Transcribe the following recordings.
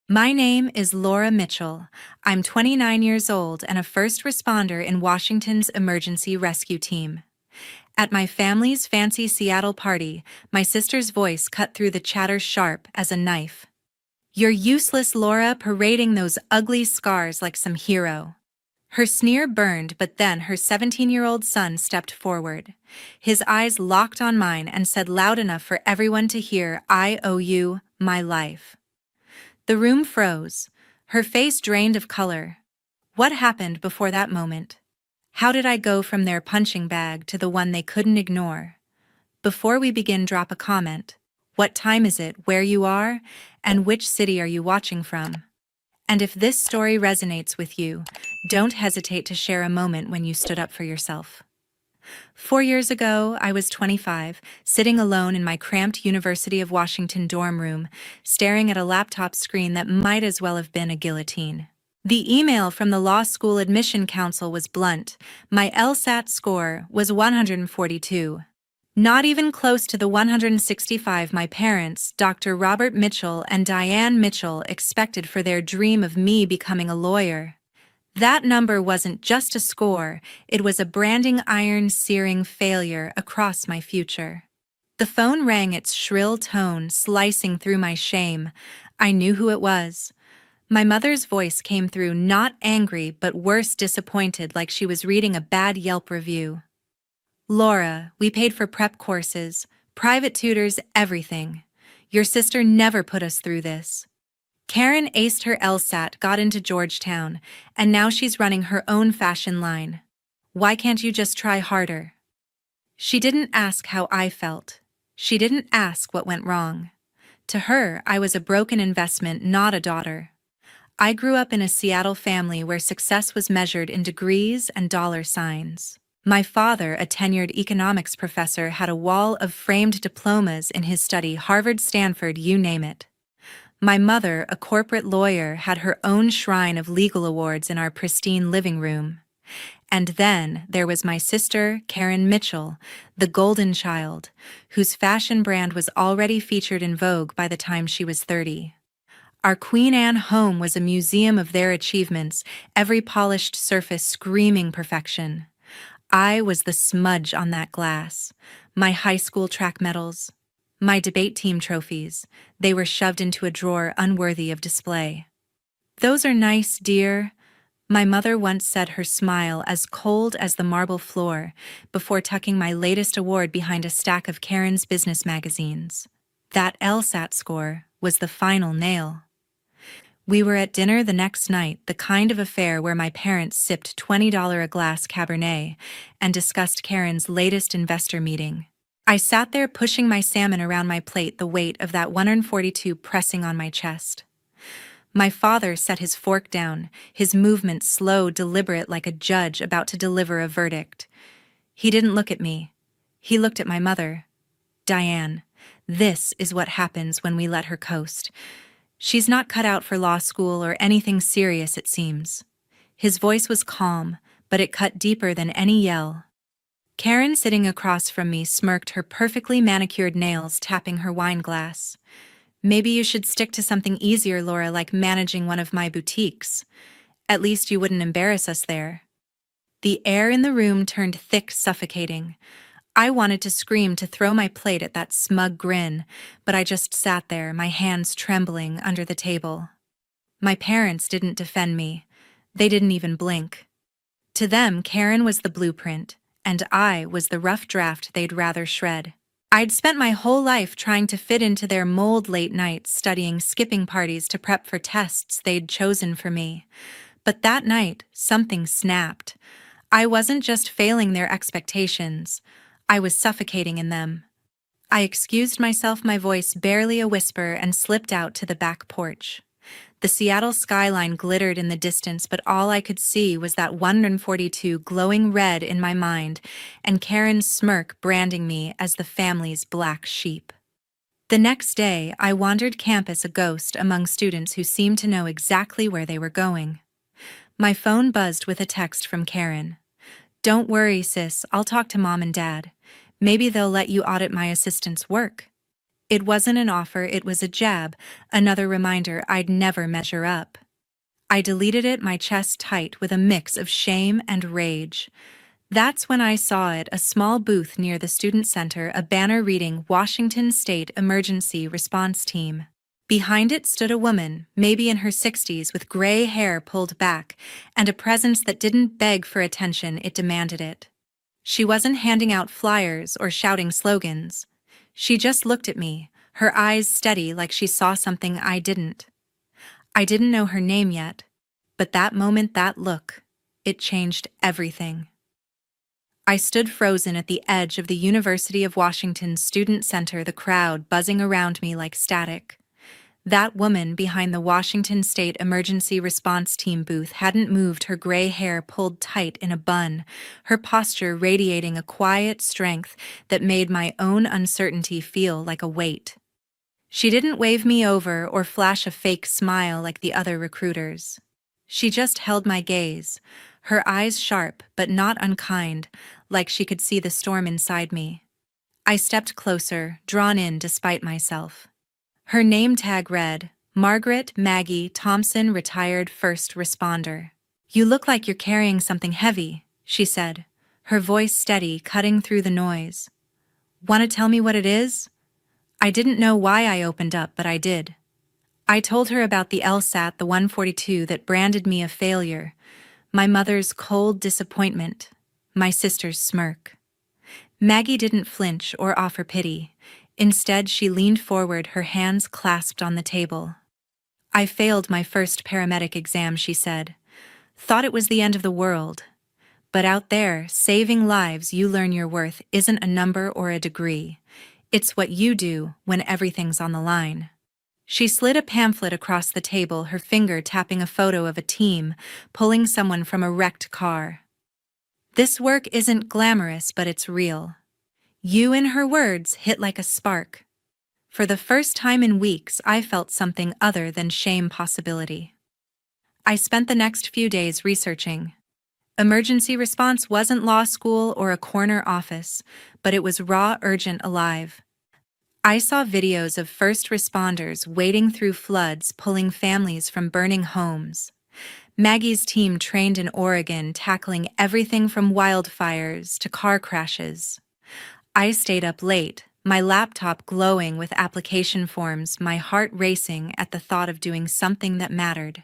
My name is Laura Mitchell. I'm 29 years old and a first responder in Washington's emergency rescue team. At my family's fancy Seattle party, my sister's voice cut through the chatter sharp as a knife. "You're useless, Laura, parading those ugly scars like some hero." Her sneer burned, but then her 17-year-old son stepped forward. His eyes locked on mine and said loud enough for everyone to hear, "I owe you my life." The room froze. Her face drained of color. What happened before that moment? How did I go from their punching bag to the one they couldn't ignore? Before we begin, drop a comment. What time is it, where you are, and which city are you watching from? And if this story resonates with you, don't hesitate to share a moment when you stood up for yourself. 4 years ago, I was 25, sitting alone in my cramped University of Washington dorm room, staring at a laptop screen that might as well have been a guillotine. The email from the law school admission council was blunt. My LSAT score was 142. Not even close to the 165 my parents, Dr. Robert Mitchell and Diane Mitchell, expected for their dream of me becoming a lawyer. That number wasn't just a score, it was a branding iron searing failure across my future. The phone rang, its shrill tone slicing through my shame. I knew who it was. My mother's voice came through, not angry but worse, disappointed, like she was reading a bad Yelp review. "Laura, we paid for prep courses, private tutors, everything. Your sister never put us through this. Karen aced her LSAT, got into Georgetown, and now she's running her own fashion line. Why can't you just try harder?" She didn't ask how I felt. She didn't ask what went wrong. To her, I was a broken investment, not a daughter. I grew up in a Seattle family where success was measured in degrees and dollar signs. My father, a tenured economics professor, had a wall of framed diplomas in his study, Harvard, Stanford, you name it. My mother, a corporate lawyer, had her own shrine of legal awards in our pristine living room. And then there was my sister, Karen Mitchell, the golden child, whose fashion brand was already featured in Vogue by the time she was 30. Our Queen Anne home was a museum of their achievements, every polished surface screaming perfection. I was the smudge on that glass. My high school track medals, my debate team trophies, they were shoved into a drawer unworthy of display. "Those are nice, dear," my mother once said, her smile as cold as the marble floor, before tucking my latest award behind a stack of Karen's business magazines. That LSAT score was the final nail. We were at dinner the next night, the kind of affair where my parents sipped $20 a glass Cabernet and discussed Karen's latest investor meeting. I sat there pushing my salmon around my plate, the weight of that 142 pressing on my chest. My father set his fork down, his movement slow, deliberate, like a judge about to deliver a verdict. He didn't look at me. He looked at my mother. "Diane, this is what happens when we let her coast. She's not cut out for law school or anything serious, it seems." His voice was calm, but it cut deeper than any yell. Karen, sitting across from me, smirked, her perfectly manicured nails tapping her wine glass. "Maybe you should stick to something easier, Laura, like managing one of my boutiques. At least you wouldn't embarrass us there." The air in the room turned thick, suffocating. I wanted to scream, to throw my plate at that smug grin, but I just sat there, my hands trembling under the table. My parents didn't defend me. They didn't even blink. To them, Karen was the blueprint, and I was the rough draft they'd rather shred. I'd spent my whole life trying to fit into their mold, late nights studying, skipping parties to prep for tests they'd chosen for me. But that night, something snapped. I wasn't just failing their expectations. I was suffocating in them. I excused myself, my voice barely a whisper, and slipped out to the back porch. The Seattle skyline glittered in the distance, but all I could see was that 142 glowing red in my mind, and Karen's smirk branding me as the family's black sheep. The next day, I wandered campus, a ghost among students who seemed to know exactly where they were going. My phone buzzed with a text from Karen. "Don't worry, sis, I'll talk to Mom and Dad. Maybe they'll let you audit my assistant's work." It wasn't an offer, it was a jab, another reminder I'd never measure up. I deleted it, my chest tight with a mix of shame and rage. That's when I saw it, a small booth near the student center, a banner reading Washington State Emergency Response Team. Behind it stood a woman, maybe in her 60s, with gray hair pulled back, and a presence that didn't beg for attention, it demanded it. She wasn't handing out flyers or shouting slogans. She just looked at me, her eyes steady like she saw something I didn't. I didn't know her name yet, but that moment, that look, it changed everything. I stood frozen at the edge of the University of Washington's Student Center, the crowd buzzing around me like static. That woman behind the Washington State Emergency Response Team booth hadn't moved, her gray hair pulled tight in a bun, her posture radiating a quiet strength that made my own uncertainty feel like a weight. She didn't wave me over or flash a fake smile like the other recruiters. She just held my gaze, her eyes sharp but not unkind, like she could see the storm inside me. I stepped closer, drawn in despite myself. Her name tag read, Margaret Maggie Thompson, retired first responder. "You look like you're carrying something heavy," she said, her voice steady, cutting through the noise. "Want to tell me what it is?" I didn't know why I opened up, but I did. I told her about the LSAT, the 142 that branded me a failure, my mother's cold disappointment, my sister's smirk. Maggie didn't flinch or offer pity. Instead, she leaned forward, her hands clasped on the table. "I failed my first paramedic exam," she said. "Thought it was the end of the world. But out there, saving lives, you learn your worth isn't a number or a degree. It's what you do when everything's on the line." She slid a pamphlet across the table, her finger tapping a photo of a team pulling someone from a wrecked car. "This work isn't glamorous, but it's real." You, in her words, hit like a spark. For the first time in weeks, I felt something other than shame possibility. I spent the next few days researching. Emergency response wasn't law school or a corner office, but it was raw, urgent, alive. I saw videos of first responders wading through floods, pulling families from burning homes. Maggie's team trained in Oregon, tackling everything from wildfires to car crashes. I stayed up late, my laptop glowing with application forms, my heart racing at the thought of doing something that mattered.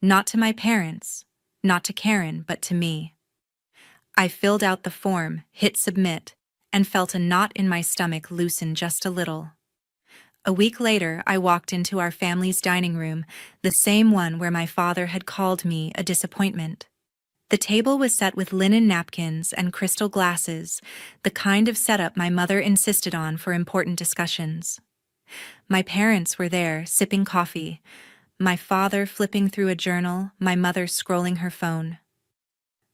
Not to my parents, not to Karen, but to me. I filled out the form, hit submit, and felt a knot in my stomach loosen just a little. A week later, I walked into our family's dining room, the same one where my father had called me a disappointment. The table was set with linen napkins and crystal glasses, the kind of setup my mother insisted on for important discussions. My parents were there, sipping coffee, my father flipping through a journal, my mother scrolling her phone.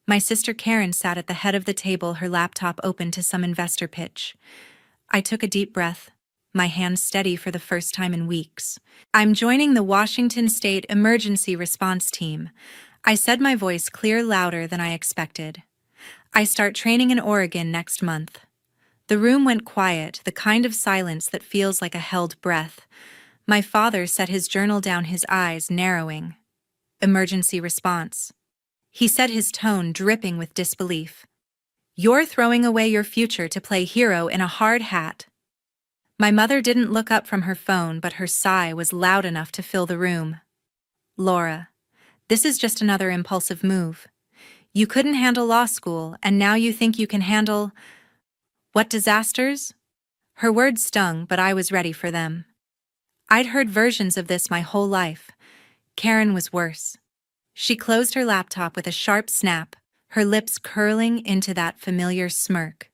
My sister Karen sat at the head of the table, her laptop open to some investor pitch. I took a deep breath, my hands steady for the first time in weeks. "I'm joining the Washington State Emergency Response Team," I said, my voice clear, louder than I expected. "I start training in Oregon next month." The room went quiet, the kind of silence that feels like a held breath. My father set his journal down, his eyes narrowing. "Emergency response." He said, his tone dripping with disbelief. "You're throwing away your future to play hero in a hard hat." My mother didn't look up from her phone, but her sigh was loud enough to fill the room. "Laura, this is just another impulsive move. You couldn't handle law school, and now you think you can handle... what, disasters?" Her words stung, but I was ready for them. I'd heard versions of this my whole life. Karen was worse. She closed her laptop with a sharp snap, her lips curling into that familiar smirk.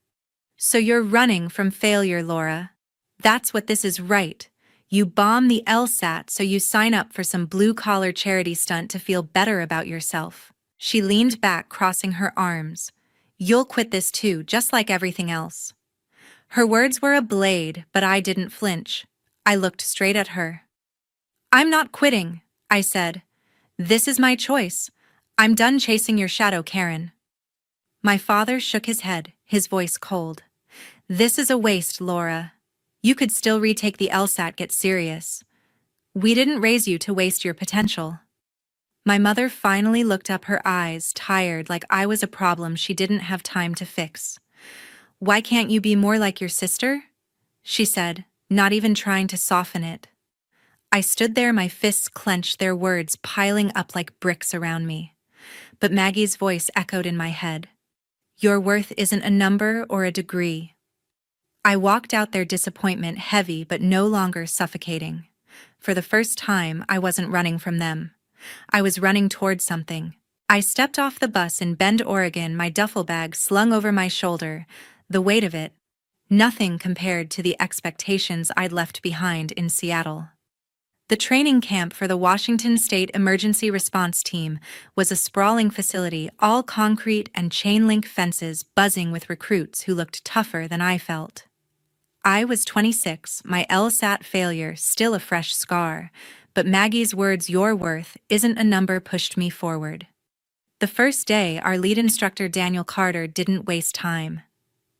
"So you're running from failure, Laura. That's what this is, right? You bomb the LSAT so you sign up for some blue-collar charity stunt to feel better about yourself." She leaned back, crossing her arms. "You'll quit this too, just like everything else." Her words were a blade, but I didn't flinch. I looked straight at her. "I'm not quitting," I said. "This is my choice. I'm done chasing your shadow, Karen." My father shook his head, his voice cold. "This is a waste, Laura. You could still retake the LSAT. Get serious. We didn't raise you to waste your potential. My mother finally looked up, her eyes tired, like I was a problem she didn't have time to fix. Why can't you be more like your sister? She said, not even trying to soften it. I stood there, my fists clenched, their words piling up like bricks around me. But Maggie's voice echoed in my head. Your worth isn't a number or a degree. I walked out there, disappointment heavy but no longer suffocating. For the first time, I wasn't running from them. I was running toward something. I stepped off the bus in Bend, Oregon, my duffel bag slung over my shoulder, the weight of it, nothing compared to the expectations I'd left behind in Seattle. The training camp for the Washington State Emergency Response Team was a sprawling facility, all concrete and chain-link fences buzzing with recruits who looked tougher than I felt. I was 26, my LSAT failure still a fresh scar, but Maggie's words, your worth isn't a number, pushed me forward. The first day, our lead instructor Daniel Carter didn't waste time.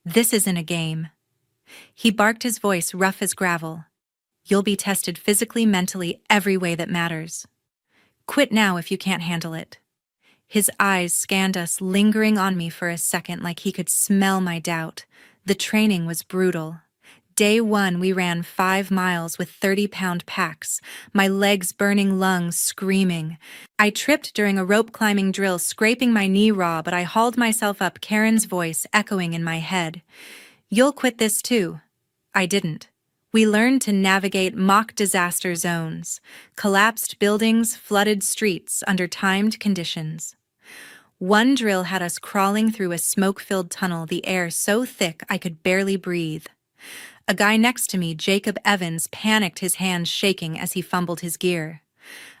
This isn't a game. He barked, his voice rough as gravel. You'll be tested physically, mentally, every way that matters. Quit now if you can't handle it. His eyes scanned us, lingering on me for a second like he could smell my doubt. The training was brutal. Day 1, we ran 5 miles with 30-pound packs, my legs burning, lungs screaming. I tripped during a rope climbing drill, scraping my knee raw, but I hauled myself up, Karen's voice echoing in my head. You'll quit this too. I didn't. We learned to navigate mock disaster zones, collapsed buildings, flooded streets under timed conditions. One drill had us crawling through a smoke-filled tunnel, the air so thick I could barely breathe. A guy next to me, Jacob Evans, panicked, his hands shaking as he fumbled his gear.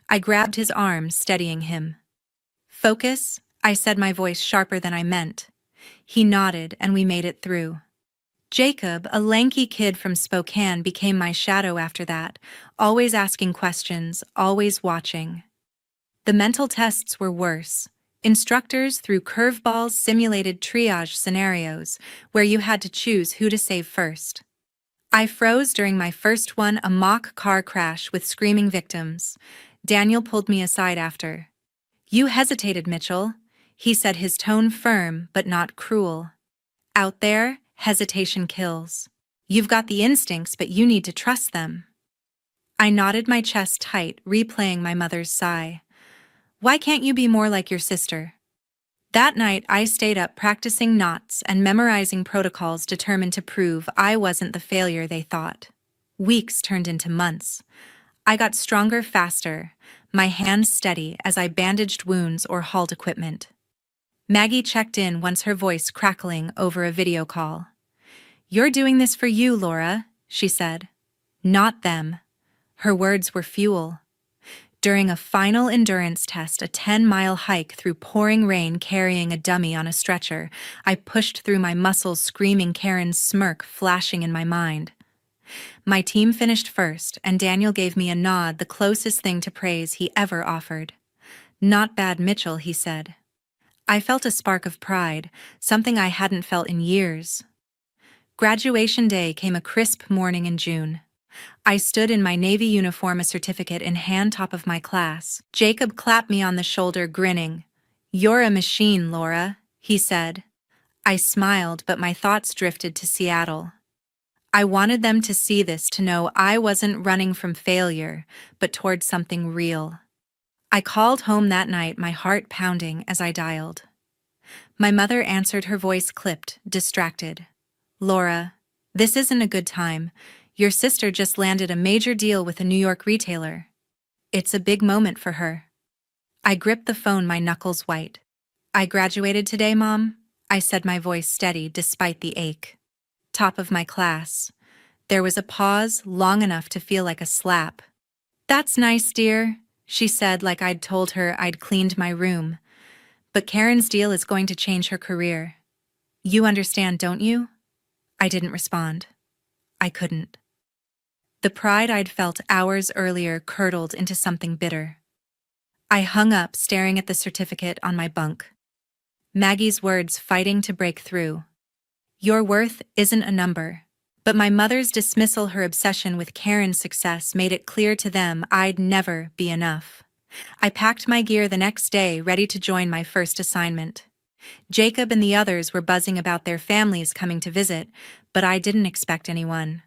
I grabbed his arm, steadying him. Focus, I said, my voice sharper than I meant. He nodded, and we made it through. Jacob, a lanky kid from Spokane, became my shadow after that, always asking questions, always watching. The mental tests were worse. Instructors threw curveballs, simulated triage scenarios, where you had to choose who to save first. I froze during my first one, a mock car crash with screaming victims. Daniel pulled me aside after. You hesitated, Mitchell, he said, his tone firm but not cruel. Out there, hesitation kills. You've got the instincts, but you need to trust them. I nodded, my chest tight, replaying my mother's sigh. Why can't you be more like your sister? That night, I stayed up practicing knots and memorizing protocols, determined to prove I wasn't the failure they thought. Weeks turned into months. I got stronger faster, my hands steady as I bandaged wounds or hauled equipment. Maggie checked in once, her voice crackling over a video call. You're doing this for you, Laura, she said. Not them. Her words were fuel. During a final endurance test, a 10-mile hike through pouring rain carrying a dummy on a stretcher, I pushed through, my muscles screaming, Karen's smirk flashing in my mind. My team finished first, and Daniel gave me a nod, the closest thing to praise he ever offered. Not bad, Mitchell, he said. I felt a spark of pride, something I hadn't felt in years. Graduation day came, a crisp morning in June. I stood in my Navy uniform, a certificate in hand, top of my class. Jacob clapped me on the shoulder, grinning. You're a machine, Laura, he said. I smiled, but my thoughts drifted to Seattle. I wanted them to see this, to know I wasn't running from failure, but toward something real. I called home that night, my heart pounding as I dialed. My mother answered, her voice clipped, distracted. Laura, this isn't a good time. Your sister just landed a major deal with a New York retailer. It's a big moment for her. I gripped the phone, my knuckles white. I graduated today, Mom, I said, my voice steady despite the ache. Top of my class. There was a pause, long enough to feel like a slap. That's nice, dear, she said, like I'd told her I'd cleaned my room. But Karen's deal is going to change her career. You understand, don't you? I didn't respond. I couldn't. The pride I'd felt hours earlier curdled into something bitter. I hung up, staring at the certificate on my bunk. Maggie's words fighting to break through. Your worth isn't a number, But my mother's dismissal, her obsession with Karen's success, made it clear to them I'd never be enough. I packed my gear the next day, ready to join my first assignment. Jacob and the others were buzzing about their families coming to visit, but I didn't expect anyone.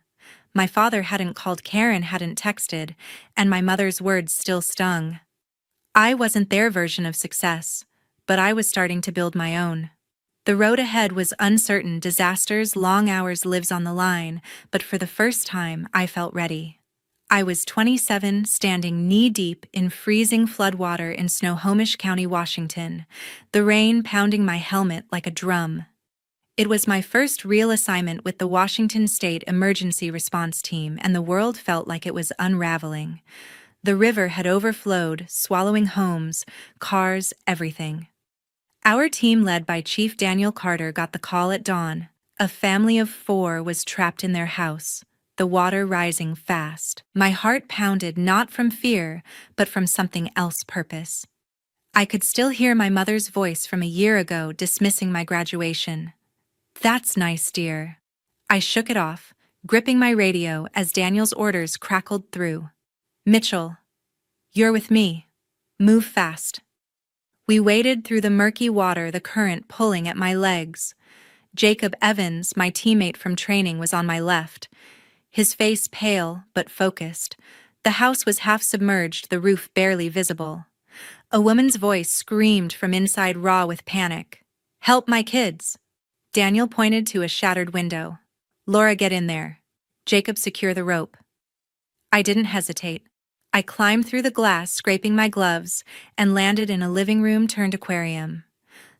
My father hadn't called, Karen hadn't texted, and my mother's words still stung. I wasn't their version of success, but I was starting to build my own. The road ahead was uncertain, disasters, long hours, lives on the line, but for the first time, I felt ready. I was 27, standing knee-deep in freezing floodwater in Snohomish County, Washington, the rain pounding my helmet like a drum. It was my first real assignment with the Washington State Emergency Response Team, and the world felt like it was unraveling. The river had overflowed, swallowing homes, cars, everything. Our team, led by Chief Daniel Carter, got the call at dawn. A family of 4 was trapped in their house, the water rising fast. My heart pounded, not from fear, but from something else, purpose. I could still hear my mother's voice from a year ago dismissing my graduation. "That's nice, dear." I shook it off, gripping my radio as Daniel's orders crackled through. "Mitchell, you're with me. Move fast." We waded through the murky water, the current pulling at my legs. Jacob Evans, my teammate from training, was on my left, his face pale but focused. The house was half submerged, the roof barely visible. A woman's voice screamed from inside, raw with panic. "Help my kids!" Daniel pointed to a shattered window. "Laura, get in there. Jacob, secure the rope." I didn't hesitate. I climbed through the glass, scraping my gloves, and landed in a living room turned aquarium.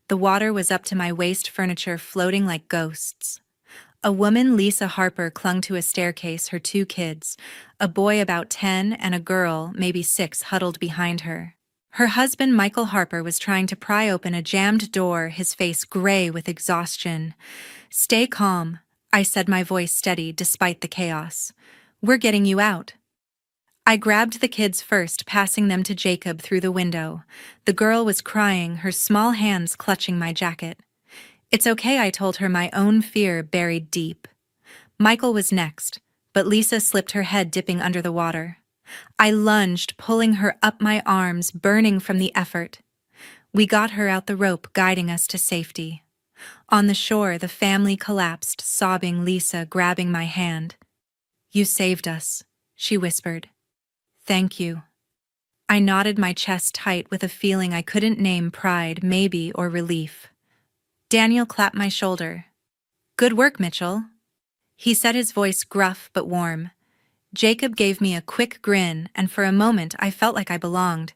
The water was up to my waist, furniture floating like ghosts. A woman, Lisa Harper, clung to a staircase, her 2 kids, a boy about 10 and a girl, maybe 6, huddled behind her. Her husband, Michael Harper, was trying to pry open a jammed door, his face gray with exhaustion. "Stay calm," I said, my voice steady despite the chaos. "We're getting you out." I grabbed the kids first, passing them to Jacob through the window. The girl was crying, her small hands clutching my jacket. "It's okay," I told her, my own fear buried deep. Michael was next, but Lisa slipped, her head dipping under the water. I lunged, pulling her up, my arms burning from the effort. We got her out the rope, guiding us to safety. On the shore, the family collapsed, sobbing, Lisa grabbing my hand. "You saved us," she whispered. "Thank you." I nodded, my chest tight with a feeling I couldn't name, pride, maybe, or relief. Daniel clapped my shoulder. "Good work, Mitchell," he said, his voice gruff but warm. Jacob gave me a quick grin, and for a moment I felt like I belonged.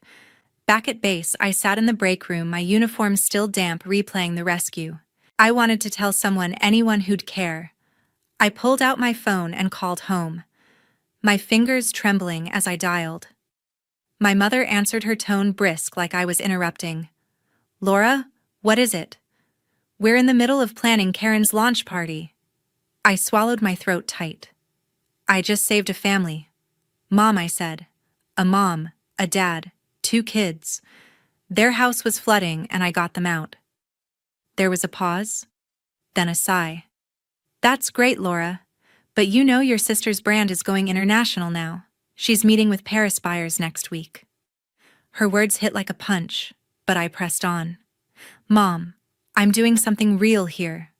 Back at base, I sat in the break room, my uniform still damp, replaying the rescue. I wanted to tell someone, anyone who'd care. I pulled out my phone and called home, my fingers trembling as I dialed. My mother answered, her tone brisk, like I was interrupting. "Laura, what is it?" "We're in the middle of planning Karen's launch party." I swallowed, my throat tight. "I just saved a family." "Mom," I said. "A mom, a dad, 2 kids. Their house was flooding and I got them out." There was a pause, then a sigh. "That's great, Laura. But you know your sister's brand is going international now. She's meeting with Paris buyers next week." Her words hit like a punch, but I pressed on. "Mom, I'm doing something real here.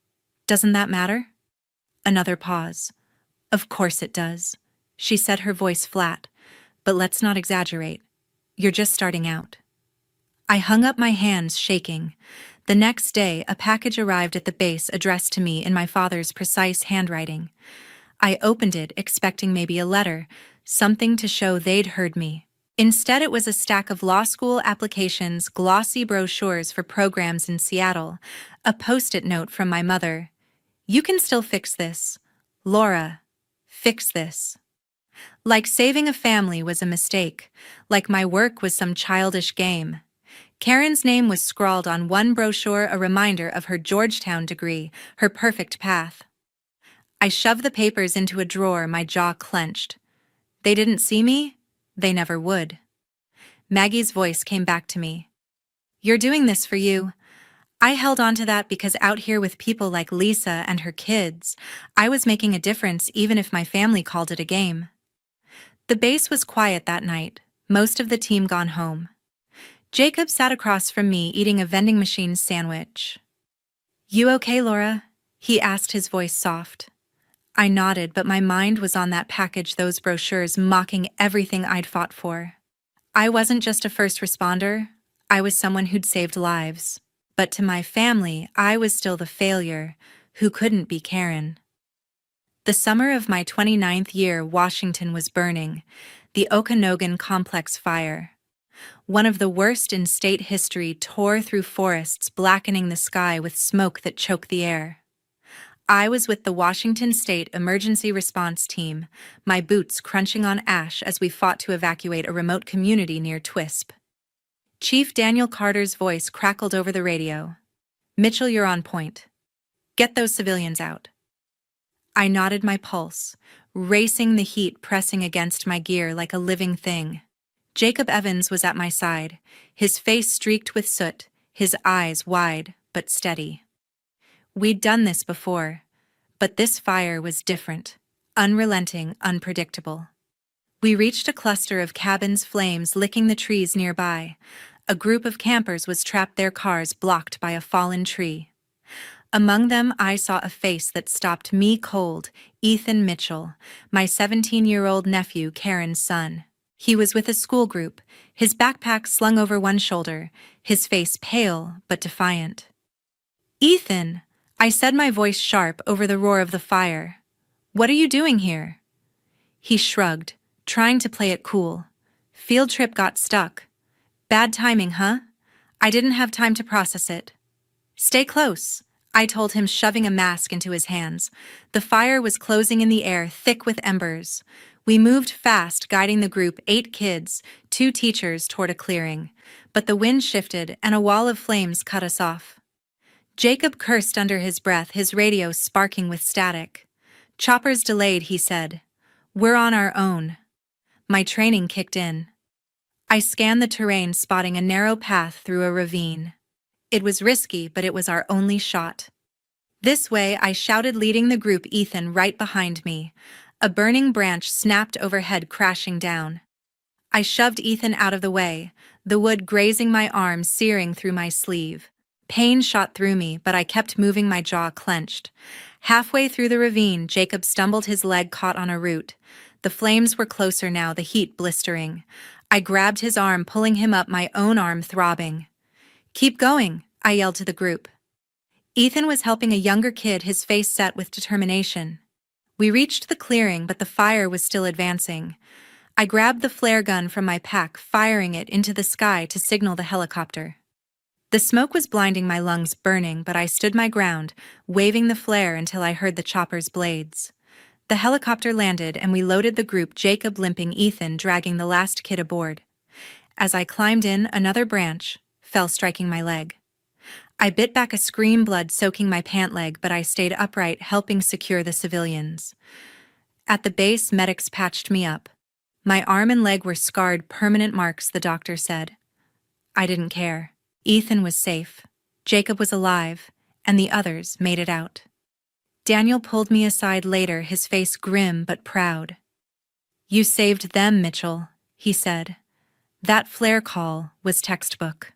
Doesn't that matter?" Another pause. "Of course it does," she said, her voice flat. "But let's not exaggerate. You're just starting out." I hung up, my hands shaking. The next day, a package arrived at the base addressed to me in my father's precise handwriting. I opened it, expecting maybe a letter, something to show they'd heard me. Instead, it was a stack of law school applications, glossy brochures for programs in Seattle, a post-it note from my mother. "You can still fix this. Laura, fix this." Like saving a family was a mistake, like my work was some childish game. Karen's name was scrawled on one brochure, a reminder of her Georgetown degree, her perfect path. I shoved the papers into a drawer, my jaw clenched. They didn't see me? They never would. Maggie's voice came back to me. "You're doing this for you." I held on to that because out here with people like Lisa and her kids, I was making a difference even if my family called it a game. The base was quiet that night, most of the team gone home. Jacob sat across from me eating a vending machine sandwich. "You okay, Laura?" he asked, his voice soft. I nodded, but my mind was on that package, those brochures mocking everything I'd fought for. I wasn't just a first responder, I was someone who'd saved lives. But to my family, I was still the failure who couldn't be Karen. The summer of my 29th year, Washington was burning, the Okanogan Complex fire. One of the worst in state history tore through forests, blackening the sky with smoke that choked the air. I was with the Washington State Emergency Response Team, my boots crunching on ash as we fought to evacuate a remote community near Twisp. Chief Daniel Carter's voice crackled over the radio. "Mitchell, you're on point. Get those civilians out." I nodded, my pulse, racing, the heat pressing against my gear like a living thing. Jacob Evans was at my side, his face streaked with soot, his eyes wide but steady. We'd done this before, but this fire was different, unrelenting, unpredictable. We reached a cluster of cabins, flames licking the trees nearby. A group of campers was trapped, their cars blocked by a fallen tree. Among them, I saw a face that stopped me cold, Ethan Mitchell, my 17-year-old nephew, Karen's son. He was with a school group, his backpack slung over one shoulder, his face pale but defiant. "Ethan," I said, my voice sharp over the roar of the fire. "What are you doing here?" He shrugged, trying to play it cool. "Field trip got stuck." "Bad timing, huh?" I didn't have time to process it. "Stay close," I told him, shoving a mask into his hands. The fire was closing in the air, thick with embers. We moved fast, guiding the group, 8 kids, 2 teachers, toward a clearing. But the wind shifted, and a wall of flames cut us off. Jacob cursed under his breath, his radio sparking with static. "Choppers delayed," he said. "We're on our own." My training kicked in. I scanned the terrain, spotting a narrow path through a ravine. It was risky, but it was our only shot. "This way," I shouted, leading the group, Ethan right behind me. A burning branch snapped overhead, crashing down. I shoved Ethan out of the way, the wood grazing my arm, searing through my sleeve. Pain shot through me, but I kept moving, my jaw clenched. Halfway through the ravine, Jacob stumbled, his leg caught on a root. The flames were closer now, the heat blistering. I grabbed his arm, pulling him up, my own arm throbbing. "Keep going," I yelled to the group. Ethan was helping a younger kid, his face set with determination. We reached the clearing, but the fire was still advancing. I grabbed the flare gun from my pack, firing it into the sky to signal the helicopter. The smoke was blinding, my lungs burning, but I stood my ground, waving the flare until I heard the chopper's blades. The helicopter landed, and we loaded the group, Jacob limping, Ethan dragging the last kid aboard. As I climbed in, another branch fell, striking my leg. I bit back a scream, blood soaking my pant leg, but I stayed upright, helping secure the civilians. At the base, medics patched me up. My arm and leg were scarred, permanent marks, the doctor said. I didn't care. Ethan was safe, Jacob was alive, and the others made it out. Daniel pulled me aside later, his face grim but proud. "You saved them, Mitchell," he said. "That flare call was textbook."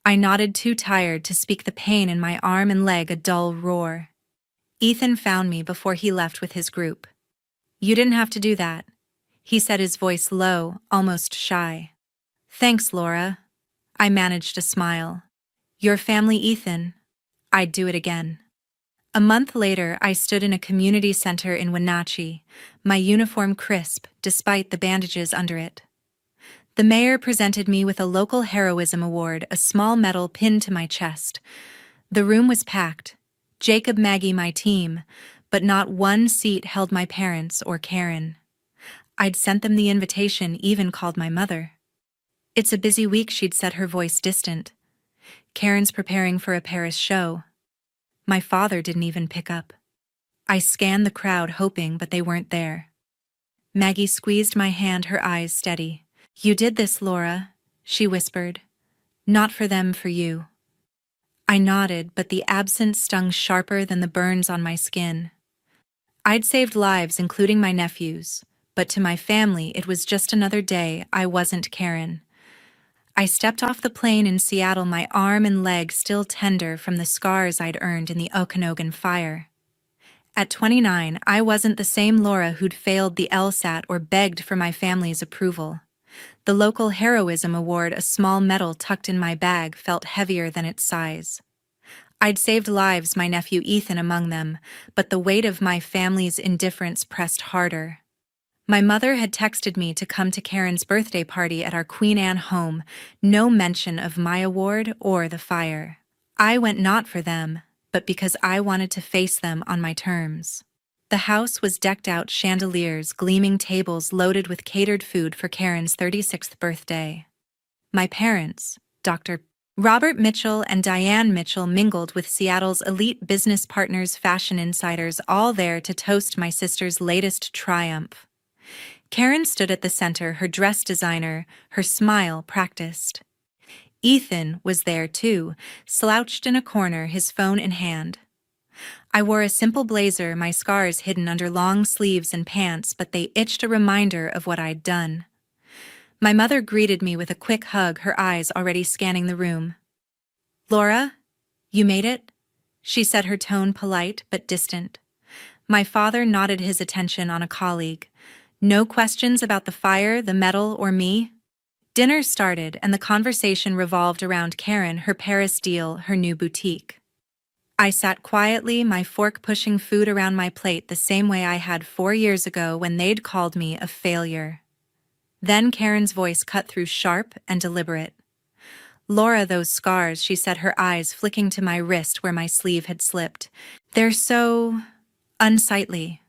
I nodded, too tired to speak, the pain in my arm and leg a dull roar. "Ethan found me before he left with his group." "You didn't have to do that," he said, his voice low, almost shy. "Thanks, Laura." I managed a smile. "Your family, Ethan." I'd do it again. A month later, I stood in a community center in Wenatchee, my uniform crisp despite the bandages under it. The mayor presented me with a local heroism award, a small medal pinned to my chest. The room was packed. Jacob, Maggie, my team, but not one seat held my parents or Karen. I'd sent them the invitation, even called my mother. "It's a busy week," she'd said, her voice distant. "Karen's preparing for a Paris show." My father didn't even pick up. I scanned the crowd, hoping, but they weren't there. Maggie squeezed my hand, her eyes steady. "You did this, Laura," she whispered. "Not for them, for you." I nodded, but the absence stung sharper than the burns on my skin. I'd saved lives, including my nephew's, but to my family it was just another day I wasn't Karen. I stepped off the plane in Seattle, my arm and leg still tender from the scars I'd earned in the Okanogan fire. At 29, I wasn't the same Laura who'd failed the LSAT or begged for my family's approval. The local heroism award, a small medal tucked in my bag, felt heavier than its size. I'd saved lives, my nephew Ethan among them, but the weight of my family's indifference pressed harder. My mother had texted me to come to Karen's birthday party at our Queen Anne home, no mention of my award or the fire. I went not for them, but because I wanted to face them on my terms. The house was decked out, chandeliers, gleaming tables loaded with catered food for Karen's 36th birthday. My parents, Dr. Robert Mitchell and Diane Mitchell, mingled with Seattle's elite business partners, fashion insiders, all there to toast my sister's latest triumph. Karen stood at the center, her dress designer, her smile practiced. Ethan was there too, slouched in a corner, his phone in hand. I wore a simple blazer, my scars hidden under long sleeves and pants, but they itched a reminder of what I'd done. My mother greeted me with a quick hug, her eyes already scanning the room. "Laura, you made it?" she said, her tone polite but distant. My father nodded his attention on a colleague. No questions about the fire, the medal, or me? Dinner started, and the conversation revolved around Karen, her Paris deal, her new boutique. I sat quietly, my fork pushing food around my plate the same way I had 4 years ago when they'd called me a failure. Then Karen's voice cut through, sharp and deliberate. "Laura, those scars," she said, her eyes flicking to my wrist where my sleeve had slipped. "They're so unsightly.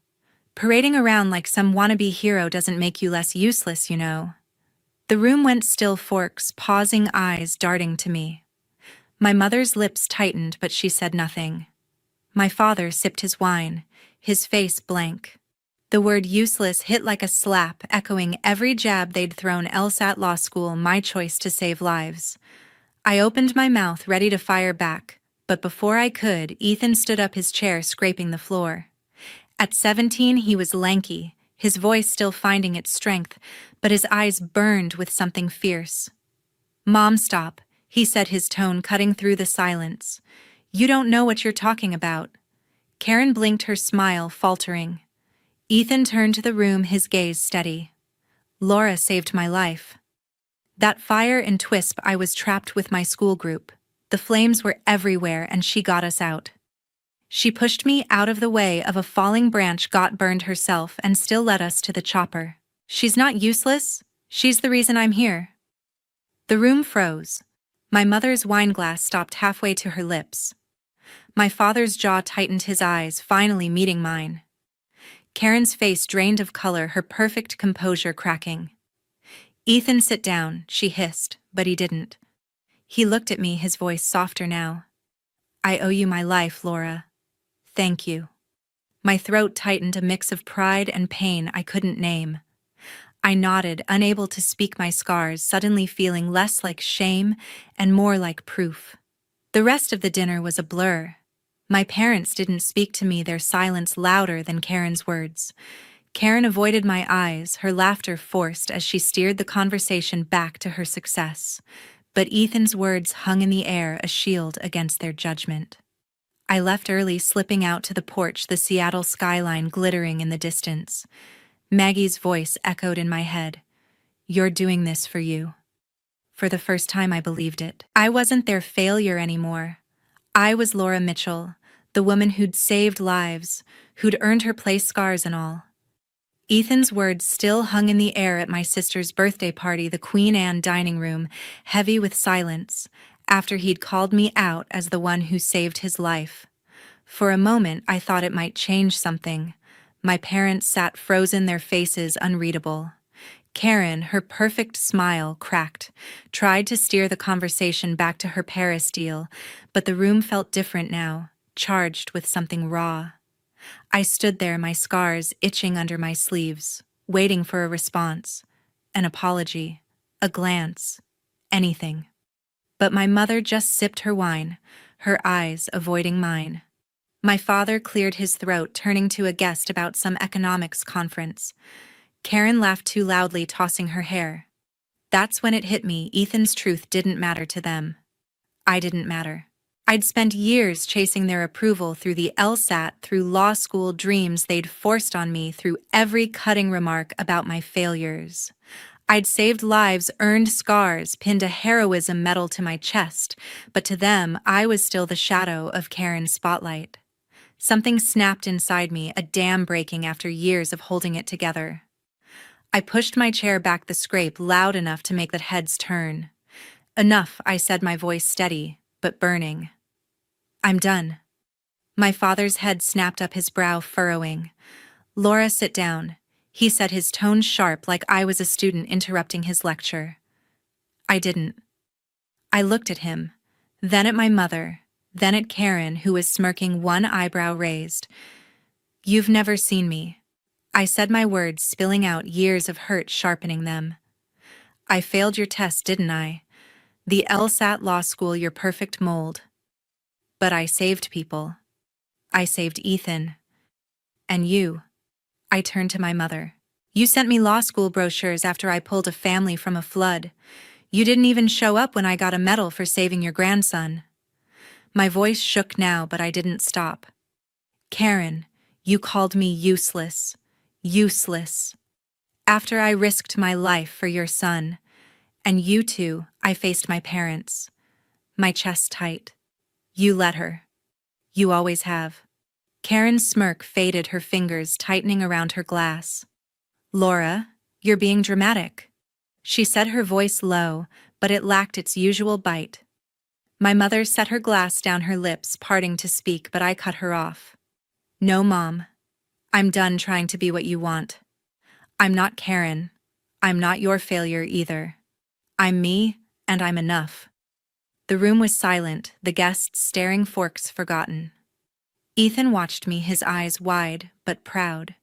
Parading around like some wannabe hero doesn't make you less useless, you know." The room went still, forks, pausing, eyes darting to me. My mother's lips tightened, but she said nothing. My father sipped his wine, his face blank. The word useless hit like a slap, echoing every jab they'd thrown LSAT law school, my choice to save lives. I opened my mouth, ready to fire back, but before I could, Ethan stood up, his chair scraping the floor. At 17, he was lanky, his voice still finding its strength, but his eyes burned with something fierce. "Mom, stop," he said, his tone cutting through the silence. "You don't know what you're talking about." Karen blinked, her smile faltering. Ethan turned to the room, his gaze steady. "Laura saved my life. That fire in Twisp, I was trapped with my school group. The flames were everywhere, and she got us out. She pushed me out of the way of a falling branch, got burned herself, and still led us to the chopper. She's not useless. She's the reason I'm here." The room froze. My mother's wineglass stopped halfway to her lips. My father's jaw tightened, his eyes finally meeting mine. Karen's face drained of color, her perfect composure cracking. "Ethan, sit down," she hissed, but he didn't. He looked at me, his voice softer now. "I owe you my life, Laura. Thank you." My throat tightened, a mix of pride and pain I couldn't name. I nodded, unable to speak, my scars suddenly feeling less like shame and more like proof. The rest of the dinner was a blur. My parents didn't speak to me, their silence louder than Karen's words. Karen avoided my eyes, her laughter forced as she steered the conversation back to her success. But Ethan's words hung in the air, a shield against their judgment. I left early, slipping out to the porch, the Seattle skyline glittering in the distance. Maggie's voice echoed in my head. "You're doing this for you." For the first time, I believed it. I wasn't their failure anymore. I was Laura Mitchell, the woman who'd saved lives, who'd earned her place, scars and all. Ethan's words still hung in the air at my sister's birthday party, the Queen Anne dining room, heavy with silence, after he'd called me out as the one who saved his life. For a moment, I thought it might change something. My parents sat frozen, their faces unreadable. Karen, her perfect smile cracked, tried to steer the conversation back to her Paris deal, but the room felt different now, charged with something raw. I stood there, my scars itching under my sleeves, waiting for a response, an apology, a glance, anything. But my mother just sipped her wine, her eyes avoiding mine. My father cleared his throat, turning to a guest about some economics conference. Karen laughed too loudly, tossing her hair. That's when it hit me, Ethan's truth didn't matter to them. I didn't matter. I'd spent years chasing their approval through the LSAT, through law school dreams they'd forced on me, through every cutting remark about my failures. I'd saved lives, earned scars, pinned a heroism medal to my chest, but to them, I was still the shadow of Karen's spotlight. Something snapped inside me, a dam breaking after years of holding it together. I pushed my chair back the scrape loud enough to make the heads turn. Enough, I said, my voice steady, but burning. I'm done. My father's head snapped up, his brow furrowing. Laura, sit down. He said, his tone sharp, like I was a student interrupting his lecture. I didn't. I looked at him, then at my mother, then at Karen, who was smirking, one eyebrow raised. You've never seen me. I said, my words spilling out, years of hurt sharpening them. I failed your test, didn't I? The LSAT law school, your perfect mold. But I saved people. I saved Ethan. And you. I turned to my mother. You sent me law school brochures after I pulled a family from a flood. You didn't even show up when I got a medal for saving your grandson. My voice shook now, but I didn't stop. Karen, you called me useless. Useless. After I risked my life for your son. And you too, I faced my parents. My chest tight. You let her. You always have. Karen's smirk faded, her fingers tightening around her glass. Laura, you're being dramatic. She said, her voice low, but it lacked its usual bite. My mother set her glass down, her lips parting to speak, but I cut her off. No, Mom. I'm done trying to be what you want. I'm not Karen. I'm not your failure either. I'm me, and I'm enough. The room was silent, the guests staring, forks forgotten. Ethan watched me, his eyes wide but proud.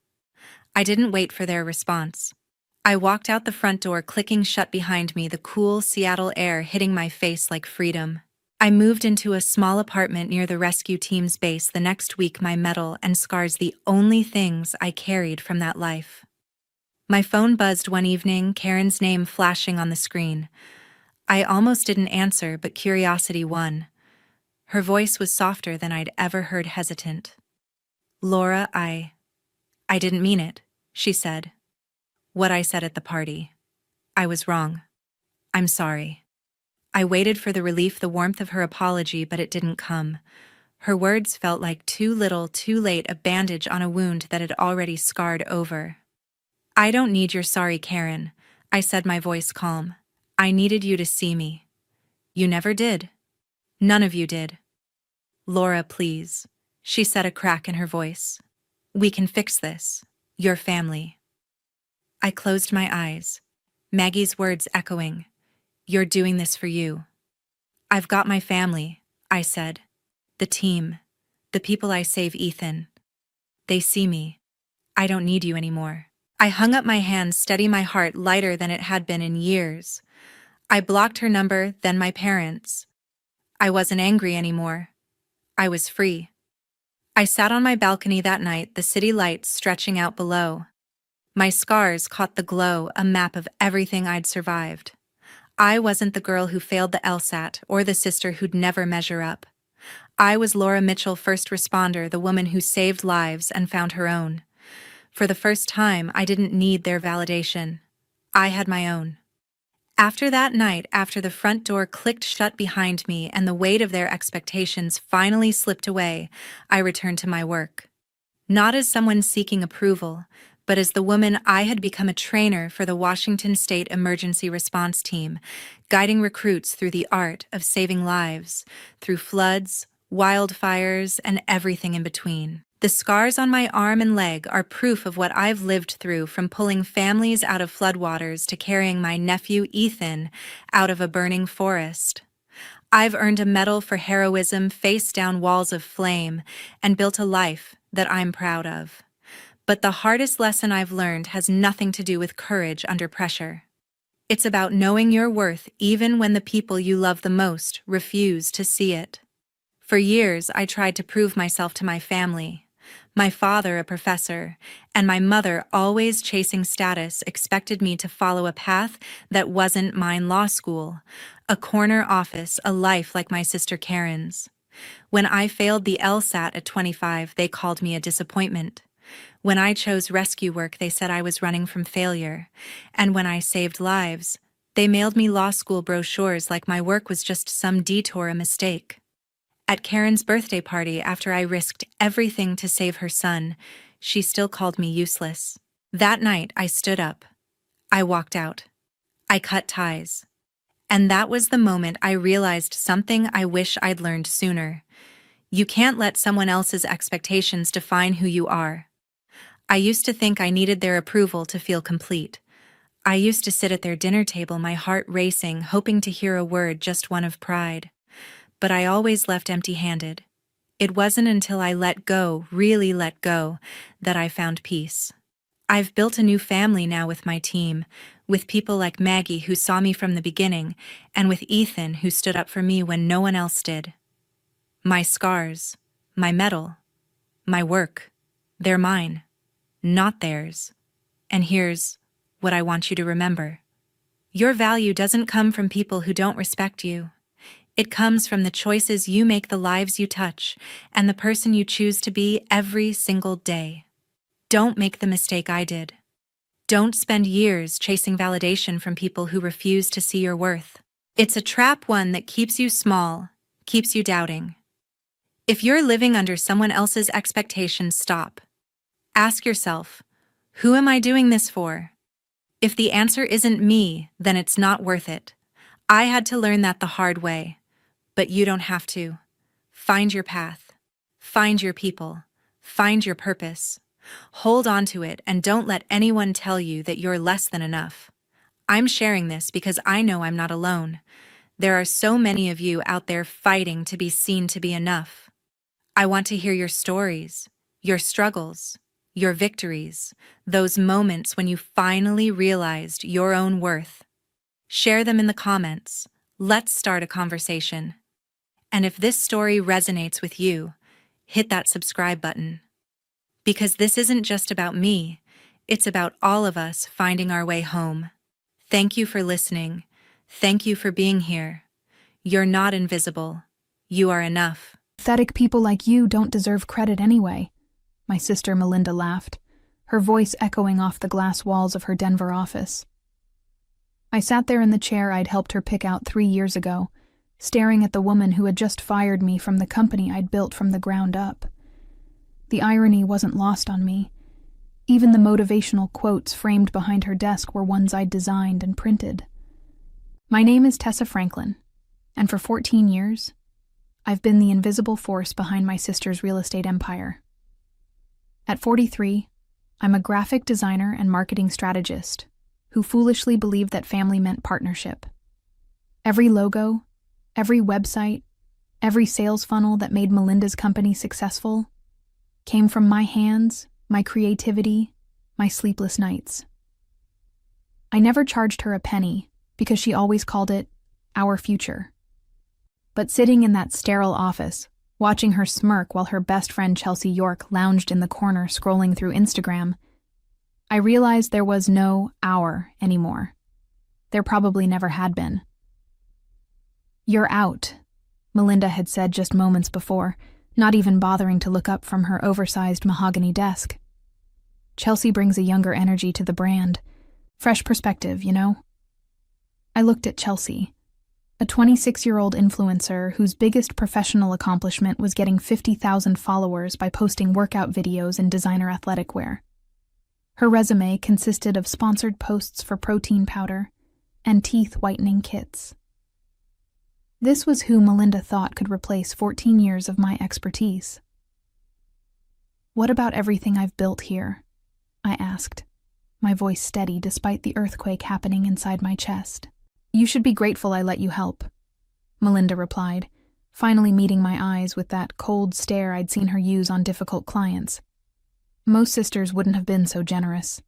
I didn't wait for their response. I walked out the front door, clicking shut behind me, the cool Seattle air hitting my face like freedom. I moved into a small apartment near the rescue team's base. The next week, my medal and scars, the only things I carried from that life. My phone buzzed one evening, Karen's name flashing on the screen. I almost didn't answer, but curiosity won. Her voice was softer than I'd ever heard, hesitant. Laura, I didn't mean it, she said. What I said at the party. I was wrong. I'm sorry. I waited for the relief, the warmth of her apology, but it didn't come. Her words felt like too little, too late, a bandage on a wound that had already scarred over. I don't need your sorry, Karen, I said, my voice calm. I needed you to see me. You never did. None of you did. Laura, please, she said, a crack in her voice. We can fix this. Your family. I closed my eyes. Maggie's words echoing. You're doing this for you. I've got my family, I said. The team. The people I save, Ethan. They see me. I don't need you anymore. I hung up my hands, steady, my heart lighter than it had been in years. I blocked her number, then my parents. I wasn't angry anymore. I was free. I sat on my balcony that night, the city lights stretching out below. My scars caught the glow, a map of everything I'd survived. I wasn't the girl who failed the LSAT or the sister who'd never measure up. I was Laura Mitchell, first responder, the woman who saved lives and found her own. For the first time, I didn't need their validation. I had my own. After that night, after the front door clicked shut behind me and the weight of their expectations finally slipped away, I returned to my work. Not as someone seeking approval, but as the woman I had become, a trainer for the Washington State Emergency Response Team, guiding recruits through the art of saving lives, through floods, wildfires, and everything in between. The scars on my arm and leg are proof of what I've lived through, from pulling families out of floodwaters to carrying my nephew Ethan out of a burning forest. I've earned a medal for heroism, faced down walls of flame, and built a life that I'm proud of. But the hardest lesson I've learned has nothing to do with courage under pressure. It's about knowing your worth even when the people you love the most refuse to see it. For years, I tried to prove myself to my family. My father, a professor, and my mother, always chasing status, expected me to follow a path that wasn't mine: law school, a corner office, a life like my sister Karen's. When I failed the LSAT at 25, they called me a disappointment. When I chose rescue work, they said I was running from failure. And when I saved lives, they mailed me law school brochures like my work was just some detour, a mistake. At Karen's birthday party, after I risked everything to save her son, she still called me useless. That night, I stood up. I walked out. I cut ties. And that was the moment I realized something I wish I'd learned sooner. You can't let someone else's expectations define who you are. I used to think I needed their approval to feel complete. I used to sit at their dinner table, my heart racing, hoping to hear a word, just one of pride. But I always left empty-handed. It wasn't until I let go, really let go, that I found peace. I've built a new family now with my team, with people like Maggie who saw me from the beginning, and with Ethan who stood up for me when no one else did. My scars, my medal, my work, they're mine, not theirs. And here's what I want you to remember. Your value doesn't come from people who don't respect you. It comes from the choices you make, the lives you touch, and the person you choose to be every single day. Don't make the mistake I did. Don't spend years chasing validation from people who refuse to see your worth. It's a trap, one that keeps you small, keeps you doubting. If you're living under someone else's expectations, stop. Ask yourself, who am I doing this for? If the answer isn't me, then it's not worth it. I had to learn that the hard way. But you don't have to. Find your path. Find your people. Find your purpose. Hold on to it and don't let anyone tell you that you're less than enough. I'm sharing this because I know I'm not alone. There are so many of you out there fighting to be seen to be enough. I want to hear your stories, your struggles, your victories, those moments when you finally realized your own worth. Share them in the comments. Let's start a conversation. And if this story resonates with you, hit that subscribe button. Because this isn't just about me, it's about all of us finding our way home. Thank you for listening. Thank you for being here. You're not invisible. You are enough. Pathetic people like you don't deserve credit anyway, my sister Melinda laughed, her voice echoing off the glass walls of her Denver office. I sat there in the chair I'd helped her pick out 3 years ago, staring at the woman who had just fired me from the company I'd built from the ground up. The irony wasn't lost on me. Even the motivational quotes framed behind her desk were ones I'd designed and printed. My name is Tessa Franklin, and for 14 years, I've been the invisible force behind my sister's real estate empire. At 43, I'm a graphic designer and marketing strategist who foolishly believed that family meant partnership. Every logo, every website, every sales funnel that made Melinda's company successful came from my hands, my creativity, my sleepless nights. I never charged her a penny because she always called it our future. But sitting in that sterile office, watching her smirk while her best friend Chelsea York lounged in the corner scrolling through Instagram, I realized there was no our anymore. There probably never had been. "You're out," Melinda had said just moments before, not even bothering to look up from her oversized mahogany desk. Chelsea brings a younger energy to the brand. Fresh perspective, you know? I looked at Chelsea, a 26-year-old influencer whose biggest professional accomplishment was getting 50,000 followers by posting workout videos in designer athletic wear. Her resume consisted of sponsored posts for protein powder and teeth whitening kits. This was who Melinda thought could replace 14 years of my expertise. "What about everything I've built here?" I asked, my voice steady despite the earthquake happening inside my chest. "You should be grateful I let you help," Melinda replied, finally meeting my eyes with that cold stare I'd seen her use on difficult clients. Most sisters wouldn't have been so generous.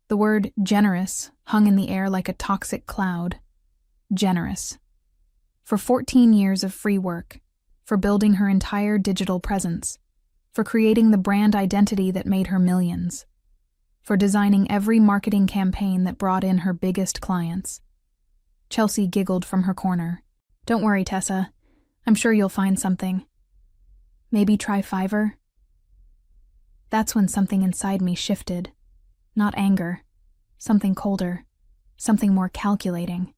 The word generous hung in the air like a toxic cloud. Generous. For 14 years of free work, for building her entire digital presence, for creating the brand identity that made her millions, for designing every marketing campaign that brought in her biggest clients. Chelsea giggled from her corner. "Don't worry, Tessa. I'm sure you'll find something. Maybe try Fiverr?" That's when something inside me shifted. Not anger. Something colder. Something more calculating.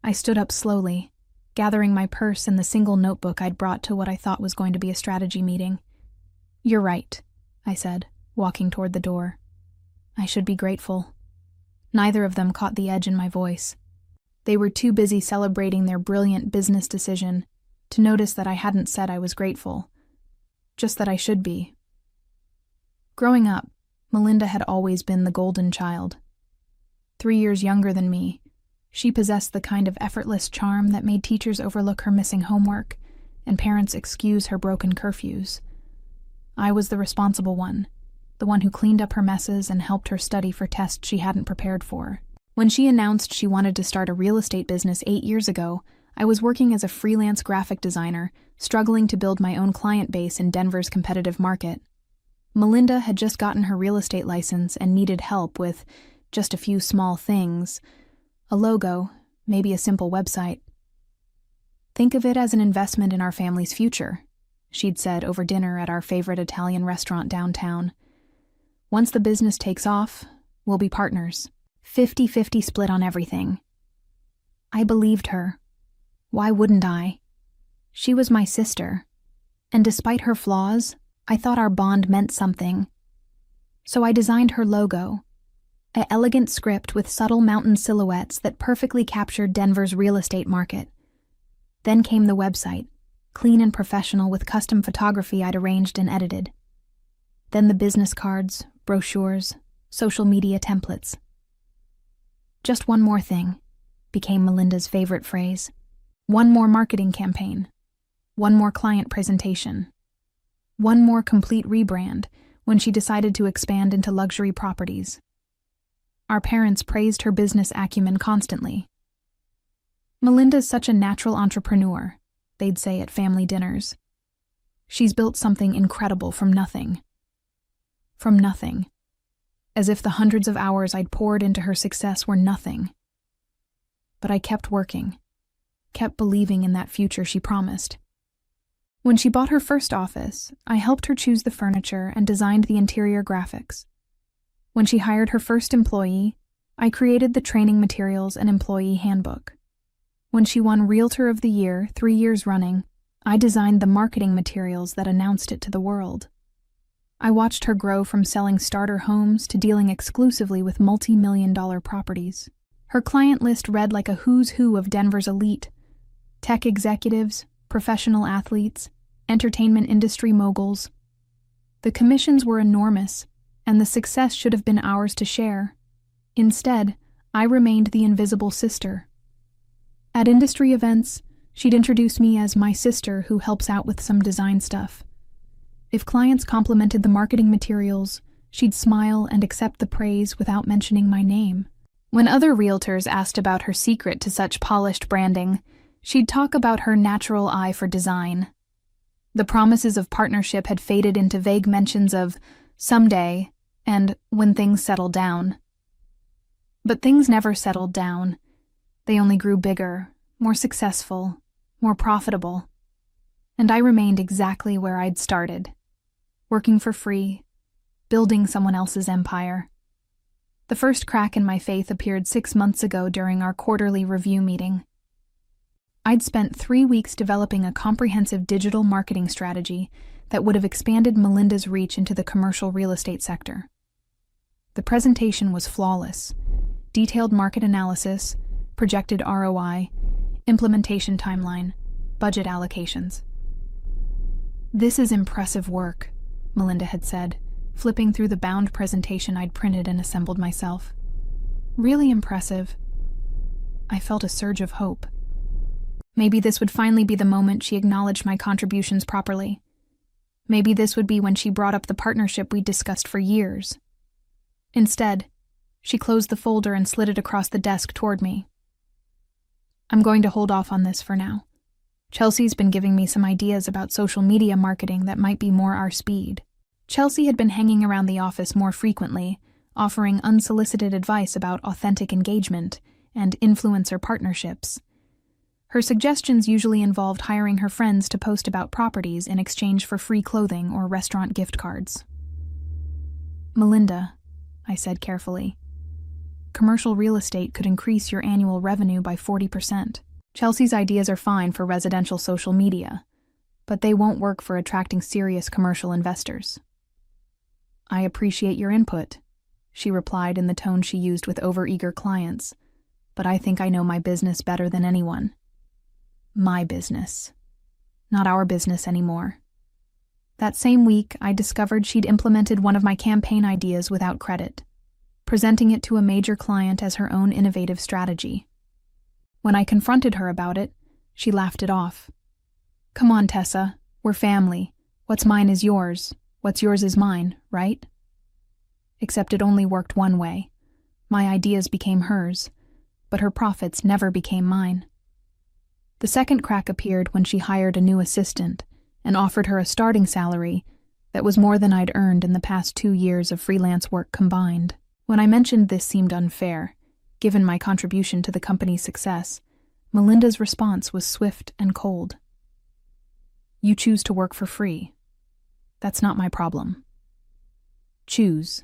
I stood up slowly, gathering my purse and the single notebook I'd brought to what I thought was going to be a strategy meeting. "You're right," I said, walking toward the door. I should be grateful. Neither of them caught the edge in my voice. They were too busy celebrating their brilliant business decision to notice that I hadn't said I was grateful, just that I should be. Growing up, Melinda had always been the golden child. 3 years younger than me, she possessed the kind of effortless charm that made teachers overlook her missing homework and parents excuse her broken curfews. I was the responsible one, the one who cleaned up her messes and helped her study for tests she hadn't prepared for. When she announced she wanted to start a real estate business 8 years ago, I was working as a freelance graphic designer, struggling to build my own client base in Denver's competitive market. Melinda had just gotten her real estate license and needed help with just a few small things. A logo, maybe a simple website. "Think of it as an investment in our family's future," she'd said over dinner at our favorite Italian restaurant downtown. "Once the business takes off, we'll be partners. 50-50 split on everything." I believed her. Why wouldn't I? She was my sister, and despite her flaws, I thought our bond meant something. So I designed her logo, an elegant script with subtle mountain silhouettes that perfectly captured Denver's real estate market. Then came the website, clean and professional with custom photography I'd arranged and edited. Then the business cards, brochures, social media templates. "Just one more thing," became Melinda's favorite phrase. "One more marketing campaign. One more client presentation. One more complete rebrand," when she decided to expand into luxury properties. Our parents praised her business acumen constantly. "Melinda's such a natural entrepreneur," they'd say at family dinners. "She's built something incredible from nothing." From nothing. As if the hundreds of hours I'd poured into her success were nothing. But I kept working, kept believing in that future she promised. When she bought her first office, I helped her choose the furniture and designed the interior graphics. When she hired her first employee, I created the training materials and employee handbook. When she won Realtor of the Year 3 years running, I designed the marketing materials that announced it to the world. I watched her grow from selling starter homes to dealing exclusively with multi-million-dollar properties. Her client list read like a who's who of Denver's elite: tech executives, professional athletes, entertainment industry moguls. The commissions were enormous, and the success should have been ours to share. Instead, I remained the invisible sister. At industry events, she'd introduce me as my sister who helps out with some design stuff. If clients complimented the marketing materials, she'd smile and accept the praise without mentioning my name. When other realtors asked about her secret to such polished branding, she'd talk about her natural eye for design. The promises of partnership had faded into vague mentions of someday and when things settle down. But things never settled down. They only grew bigger, more successful, more profitable. And I remained exactly where I'd started, working for free, building someone else's empire. The first crack in my faith appeared 6 months ago during our quarterly review meeting. I'd spent 3 weeks developing a comprehensive digital marketing strategy that would have expanded Melinda's reach into the commercial real estate sector. The presentation was flawless: detailed market analysis, projected ROI, implementation timeline, budget allocations. "This is impressive work," Melinda had said, flipping through the bound presentation I'd printed and assembled myself. "Really impressive." I felt a surge of hope. Maybe this would finally be the moment she acknowledged my contributions properly. Maybe this would be when she brought up the partnership we'd discussed for years. Instead, she closed the folder and slid it across the desk toward me. "I'm going to hold off on this for now. Chelsea's been giving me some ideas about social media marketing that might be more our speed. Chelsea had been hanging around the office more frequently, offering unsolicited advice about authentic engagement and influencer partnerships. Her suggestions usually involved hiring her friends to post about properties in exchange for free clothing or restaurant gift cards. "Melinda," I said carefully, "commercial real estate could increase your annual revenue by 40%. Chelsea's ideas are fine for residential social media, but they won't work for attracting serious commercial investors." "I appreciate your input," she replied in the tone she used with overeager clients, "but I think I know my business better than anyone." My business. Not our business anymore. That same week, I discovered she'd implemented one of my campaign ideas without credit, presenting it to a major client as her own innovative strategy. When I confronted her about it, she laughed it off. "Come on, Tessa, we're family. What's mine is yours. What's yours is mine, right?" Except it only worked one way. My ideas became hers, but her profits never became mine. The second crack appeared when she hired a new assistant and offered her a starting salary that was more than I'd earned in the past 2 years of freelance work combined. When I mentioned this seemed unfair, given my contribution to the company's success, Melinda's response was swift and cold. "You choose to work for free. That's not my problem." Choose.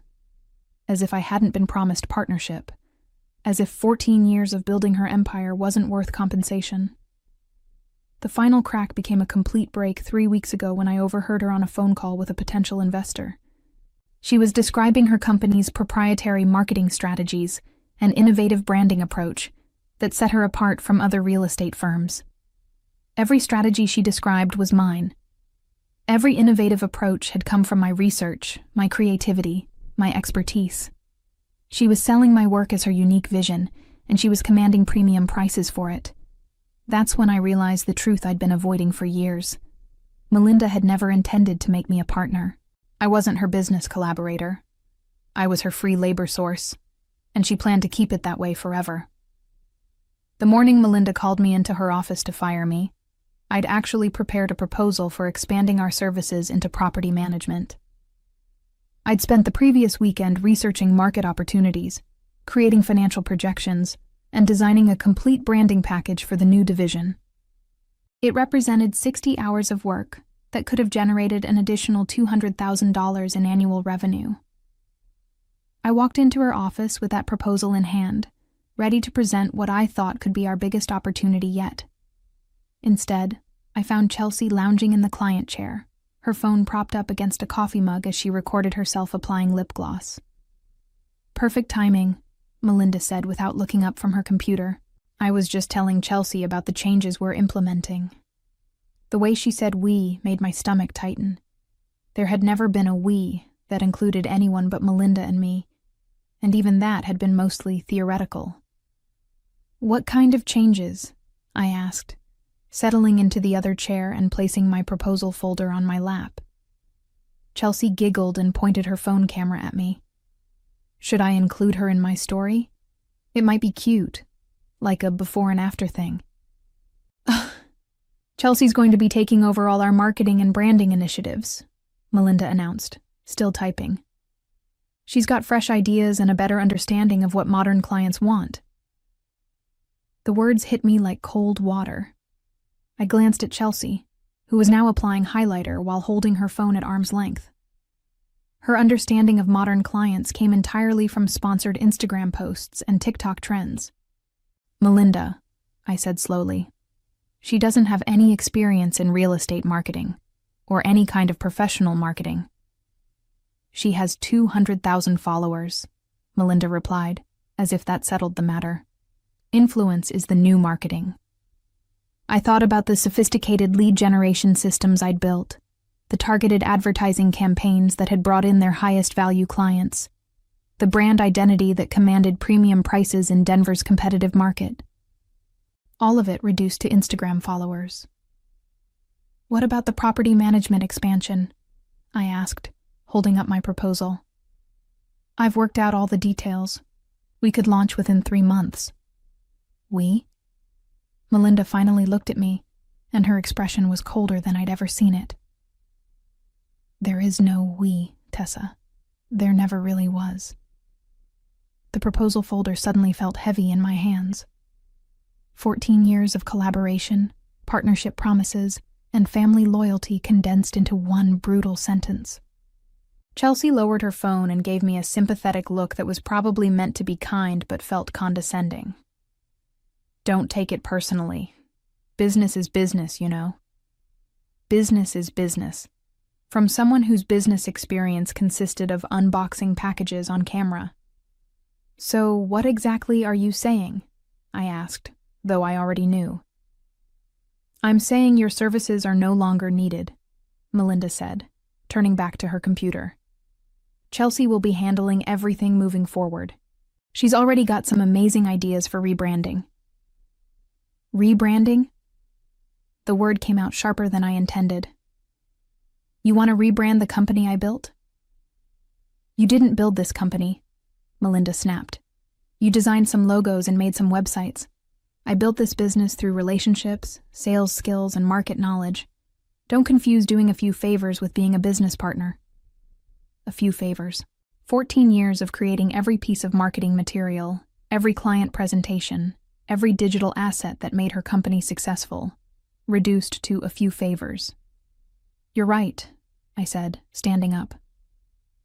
As if I hadn't been promised partnership. As if 14 years of building her empire wasn't worth compensation. The final crack became a complete break 3 weeks ago when I overheard her on a phone call with a potential investor. She was describing her company's proprietary marketing strategies and innovative branding approach that set her apart from other real estate firms. Every strategy she described was mine. Every innovative approach had come from my research, my creativity, my expertise. She was selling my work as her unique vision, and she was commanding premium prices for it. That's when I realized the truth I'd been avoiding for years. Melinda had never intended to make me a partner. I wasn't her business collaborator. I was her free labor source, and she planned to keep it that way forever. The morning Melinda called me into her office to fire me, I'd actually prepared a proposal for expanding our services into property management. I'd spent the previous weekend researching market opportunities, creating financial projections, and designing a complete branding package for the new division. It represented 60 hours of work that could have generated an additional $200,000 in annual revenue. I walked into her office with that proposal in hand, ready to present what I thought could be our biggest opportunity yet. Instead, I found Chelsea lounging in the client chair, her phone propped up against a coffee mug as she recorded herself applying lip gloss. "Perfect timing," Melinda said without looking up from her computer. "I was just telling Chelsea about the changes we're implementing." The way she said "we" made my stomach tighten. There had never been a "we" that included anyone but Melinda and me, and even that had been mostly theoretical. "What kind of changes?" I asked, settling into the other chair and placing my proposal folder on my lap. Chelsea giggled and pointed her phone camera at me. Should I include her in my story? It might be cute, like a before and after thing. "Chelsea's going to be taking over all our marketing and branding initiatives," Melinda announced, still typing. "She's got fresh ideas and a better understanding of what modern clients want." The words hit me like cold water. I glanced at Chelsea, who was now applying highlighter while holding her phone at arm's length. Her understanding of modern clients came entirely from sponsored Instagram posts and TikTok trends. "Melinda," I said slowly, "she doesn't have any experience in real estate marketing, or any kind of professional marketing." "She has 200,000 followers," Melinda replied, as if that settled the matter. "Influence is the new marketing." I thought about the sophisticated lead generation systems I'd built, the targeted advertising campaigns that had brought in their highest value clients, the brand identity that commanded premium prices in Denver's competitive market. All of it reduced to Instagram followers. "What about the property management expansion?" I asked, holding up my proposal. "I've worked out all the details. We could launch within 3 months." "We?" Melinda finally looked at me, and her expression was colder than I'd ever seen it. There is no we, Tessa. There never really was. The proposal folder suddenly felt heavy in my hands. 14 years of collaboration, partnership promises, and family loyalty condensed into one brutal sentence. Chelsea lowered her phone and gave me a sympathetic look that was probably meant to be kind but felt condescending. Don't take it personally. Business is business, you know. Business is business. From someone whose business experience consisted of unboxing packages on camera. So what exactly are you saying? I asked, though I already knew. I'm saying your services are no longer needed, Melinda said, turning back to her computer. Chelsea will be handling everything moving forward. She's already got some amazing ideas for rebranding. Rebranding? The word came out sharper than I intended. You want to rebrand the company I built? You didn't build this company, Melinda snapped. You designed some logos and made some websites. I built this business through relationships, sales skills, and market knowledge. Don't confuse doing a few favors with being a business partner. A few favors. 14 years of creating every piece of marketing material, every client presentation, every digital asset that made her company successful, reduced to a few favors. You're right, I said, standing up.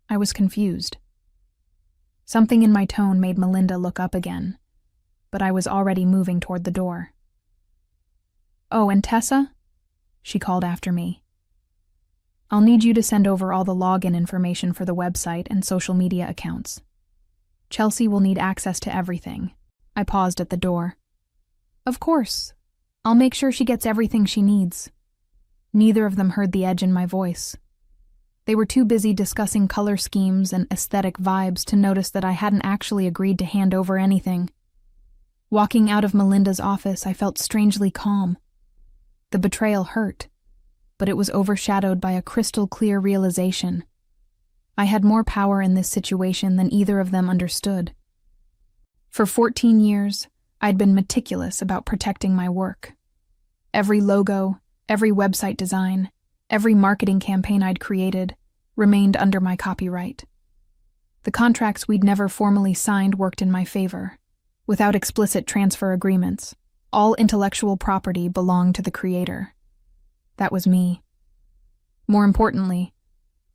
I was confused. Something in my tone made Melinda look up again, but I was already moving toward the door. Oh, and Tessa? She called after me. I'll need you to send over all the login information for the website and social media accounts. Chelsea will need access to everything. I paused at the door. Of course. I'll make sure she gets everything she needs. Neither of them heard the edge in my voice. They were too busy discussing color schemes and aesthetic vibes to notice that I hadn't actually agreed to hand over anything. Walking out of Melinda's office, I felt strangely calm. The betrayal hurt, but it was overshadowed by a crystal-clear realization. I had more power in this situation than either of them understood. For 14 years, I'd been meticulous about protecting my work. Every logo, every website design, every marketing campaign I'd created remained under my copyright. The contracts we'd never formally signed worked in my favor. Without explicit transfer agreements, all intellectual property belonged to the creator. That was me. More importantly,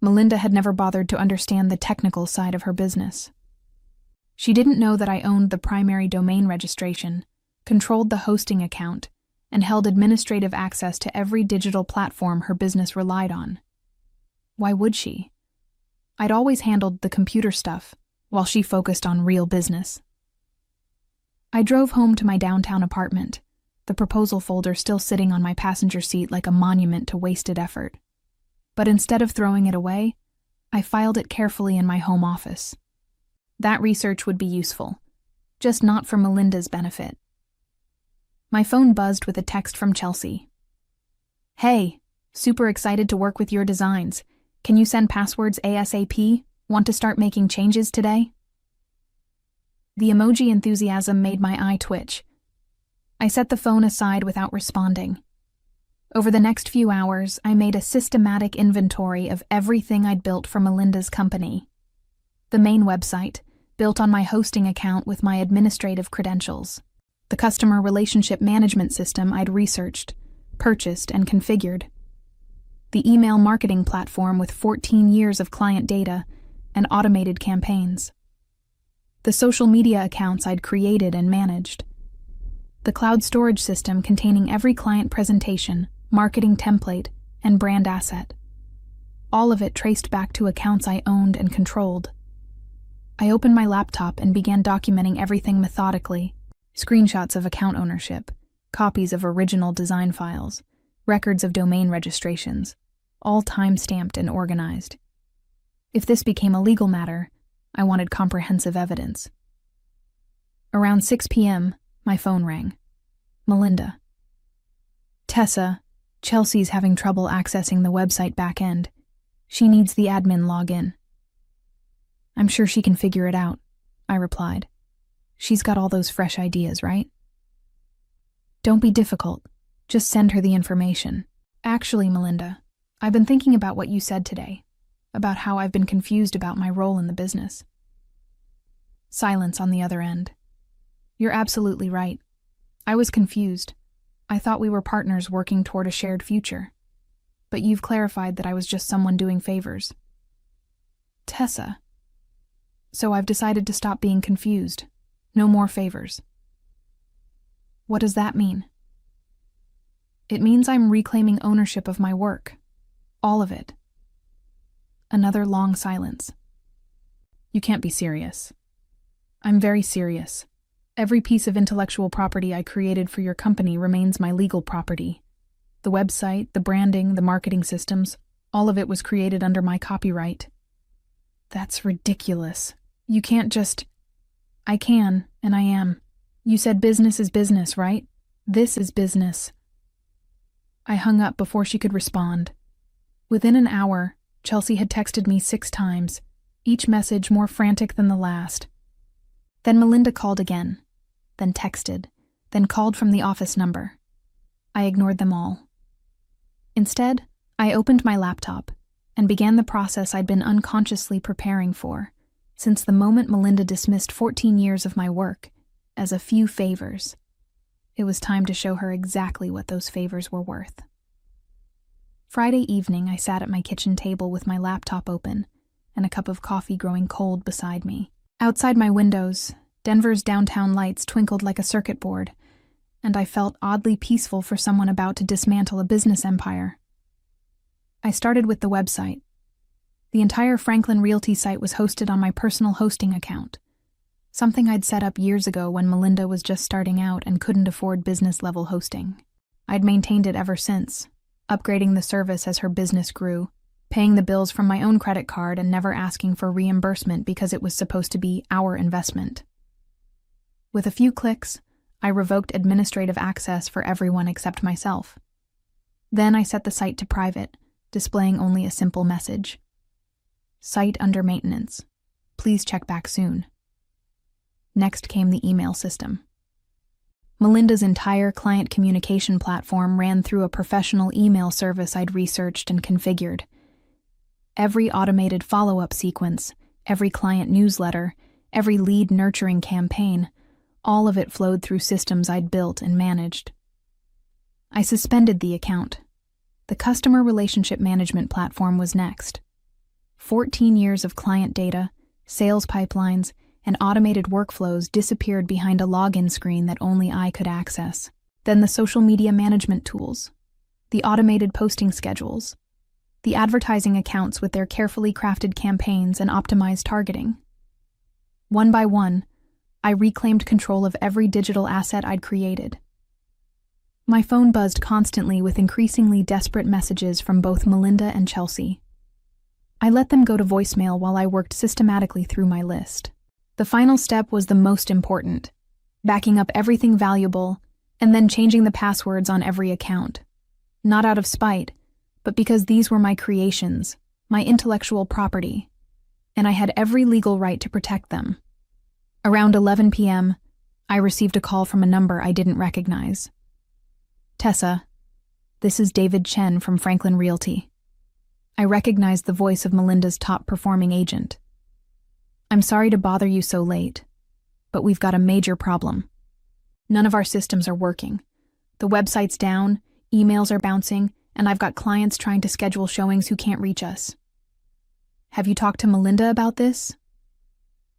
Melinda had never bothered to understand the technical side of her business. She didn't know that I owned the primary domain registration, controlled the hosting account, and held administrative access to every digital platform her business relied on. Why would she? I'd always handled the computer stuff, while she focused on real business. I drove home to my downtown apartment, the proposal folder still sitting on my passenger seat like a monument to wasted effort. But instead of throwing it away, I filed it carefully in my home office. That research would be useful, just not for Melinda's benefit. My phone buzzed with a text from Chelsea. Hey, super excited to work with your designs. Can you send passwords ASAP? Want to start making changes today? The emoji enthusiasm made my eye twitch. I set the phone aside without responding. Over the next few hours, I made a systematic inventory of everything I'd built for Melinda's company. The main website, built on my hosting account with my administrative credentials. The customer relationship management system I'd researched, purchased, and configured. The email marketing platform with 14 years of client data and automated campaigns. The social media accounts I'd created and managed. The cloud storage system containing every client presentation, marketing template, and brand asset. All of it traced back to accounts I owned and controlled. I opened my laptop and began documenting everything methodically. Screenshots of account ownership, copies of original design files, records of domain registrations, all time-stamped and organized. If this became a legal matter, I wanted comprehensive evidence. Around 6 p.m., my phone rang. Melinda. Tessa, Chelsea's having trouble accessing the website backend. She needs the admin login. I'm sure she can figure it out, I replied. She's got all those fresh ideas, right? Don't be difficult. Just send her the information. Actually, Melinda, I've been thinking about what you said today, about how I've been confused about my role in the business. Silence on the other end. You're absolutely right. I was confused. I thought we were partners working toward a shared future. But you've clarified that I was just someone doing favors. Tessa. So I've decided to stop being confused. No more favors. What does that mean? It means I'm reclaiming ownership of my work. All of it. Another long silence. You can't be serious. I'm very serious. Every piece of intellectual property I created for your company remains my legal property. The website, the branding, the marketing systems, all of it was created under my copyright. That's ridiculous. You can't just... I can, and I am. You said business is business, right? This is business. I hung up before she could respond. Within an hour, Chelsea had texted me 6 times, each message more frantic than the last. Then Melinda called again, then texted, then called from the office number. I ignored them all. Instead, I opened my laptop and began the process I'd been unconsciously preparing for, since the moment Melinda dismissed 14 years of my work as a few favors. It was time to show her exactly what those favors were worth. Friday evening, I sat at my kitchen table with my laptop open and a cup of coffee growing cold beside me. Outside my windows, Denver's downtown lights twinkled like a circuit board, and I felt oddly peaceful for someone about to dismantle a business empire. I started with the website. The entire Franklin Realty site was hosted on my personal hosting account, something I'd set up years ago when Melinda was just starting out and couldn't afford business-level hosting. I'd maintained it ever since, upgrading the service as her business grew, paying the bills from my own credit card and never asking for reimbursement because it was supposed to be our investment. With a few clicks, I revoked administrative access for everyone except myself. Then I set the site to private, displaying only a simple message. Site under maintenance. Please check back soon. Next came the email system. Melinda's entire client communication platform ran through a professional email service I'd researched and configured. Every automated follow-up sequence, every client newsletter, every lead nurturing campaign, all of it flowed through systems I'd built and managed. I suspended the account. The customer relationship management platform was next. 14 years of client data, sales pipelines, and automated workflows disappeared behind a login screen that only I could access. Then the social media management tools, the automated posting schedules, the advertising accounts with their carefully crafted campaigns and optimized targeting. One by one, I reclaimed control of every digital asset I'd created. My phone buzzed constantly with increasingly desperate messages from both Melinda and Chelsea. I let them go to voicemail while I worked systematically through my list. The final step was the most important, backing up everything valuable and then changing the passwords on every account. Not out of spite, but because these were my creations, my intellectual property, and I had every legal right to protect them. Around 11 p.m., I received a call from a number I didn't recognize. Tessa, this is David Chen from Franklin Realty. I recognized the voice of Melinda's top-performing agent. I'm sorry to bother you so late, but we've got a major problem. None of our systems are working. The website's down, emails are bouncing, and I've got clients trying to schedule showings who can't reach us. Have you talked to Melinda about this?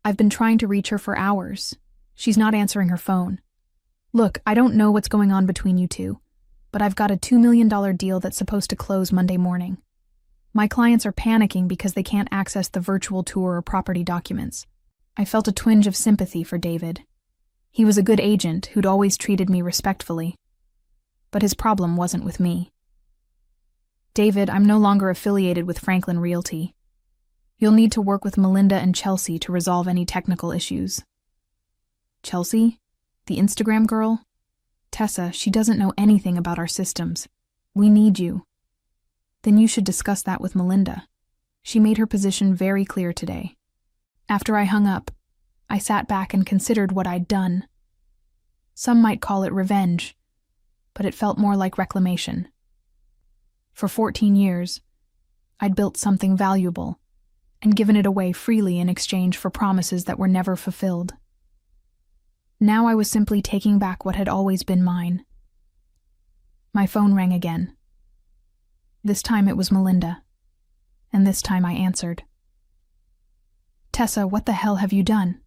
I've been trying to reach her for hours. She's not answering her phone. Look, I don't know what's going on between you two, but I've got a $2 million deal that's supposed to close Monday morning. My clients are panicking because they can't access the virtual tour or property documents. I felt a twinge of sympathy for David. He was a good agent who'd always treated me respectfully. But his problem wasn't with me. David, I'm no longer affiliated with Franklin Realty. You'll need to work with Melinda and Chelsea to resolve any technical issues. Chelsea? The Instagram girl? Tessa, she doesn't know anything about our systems. We need you. Then you should discuss that with Melinda. She made her position very clear today. After I hung up, I sat back and considered what I'd done. Some might call it revenge, but it felt more like reclamation. For 14 years, I'd built something valuable and given it away freely in exchange for promises that were never fulfilled. Now I was simply taking back what had always been mine. My phone rang again. This time it was Melinda, and this time I answered. "Tessa, what the hell have you done?"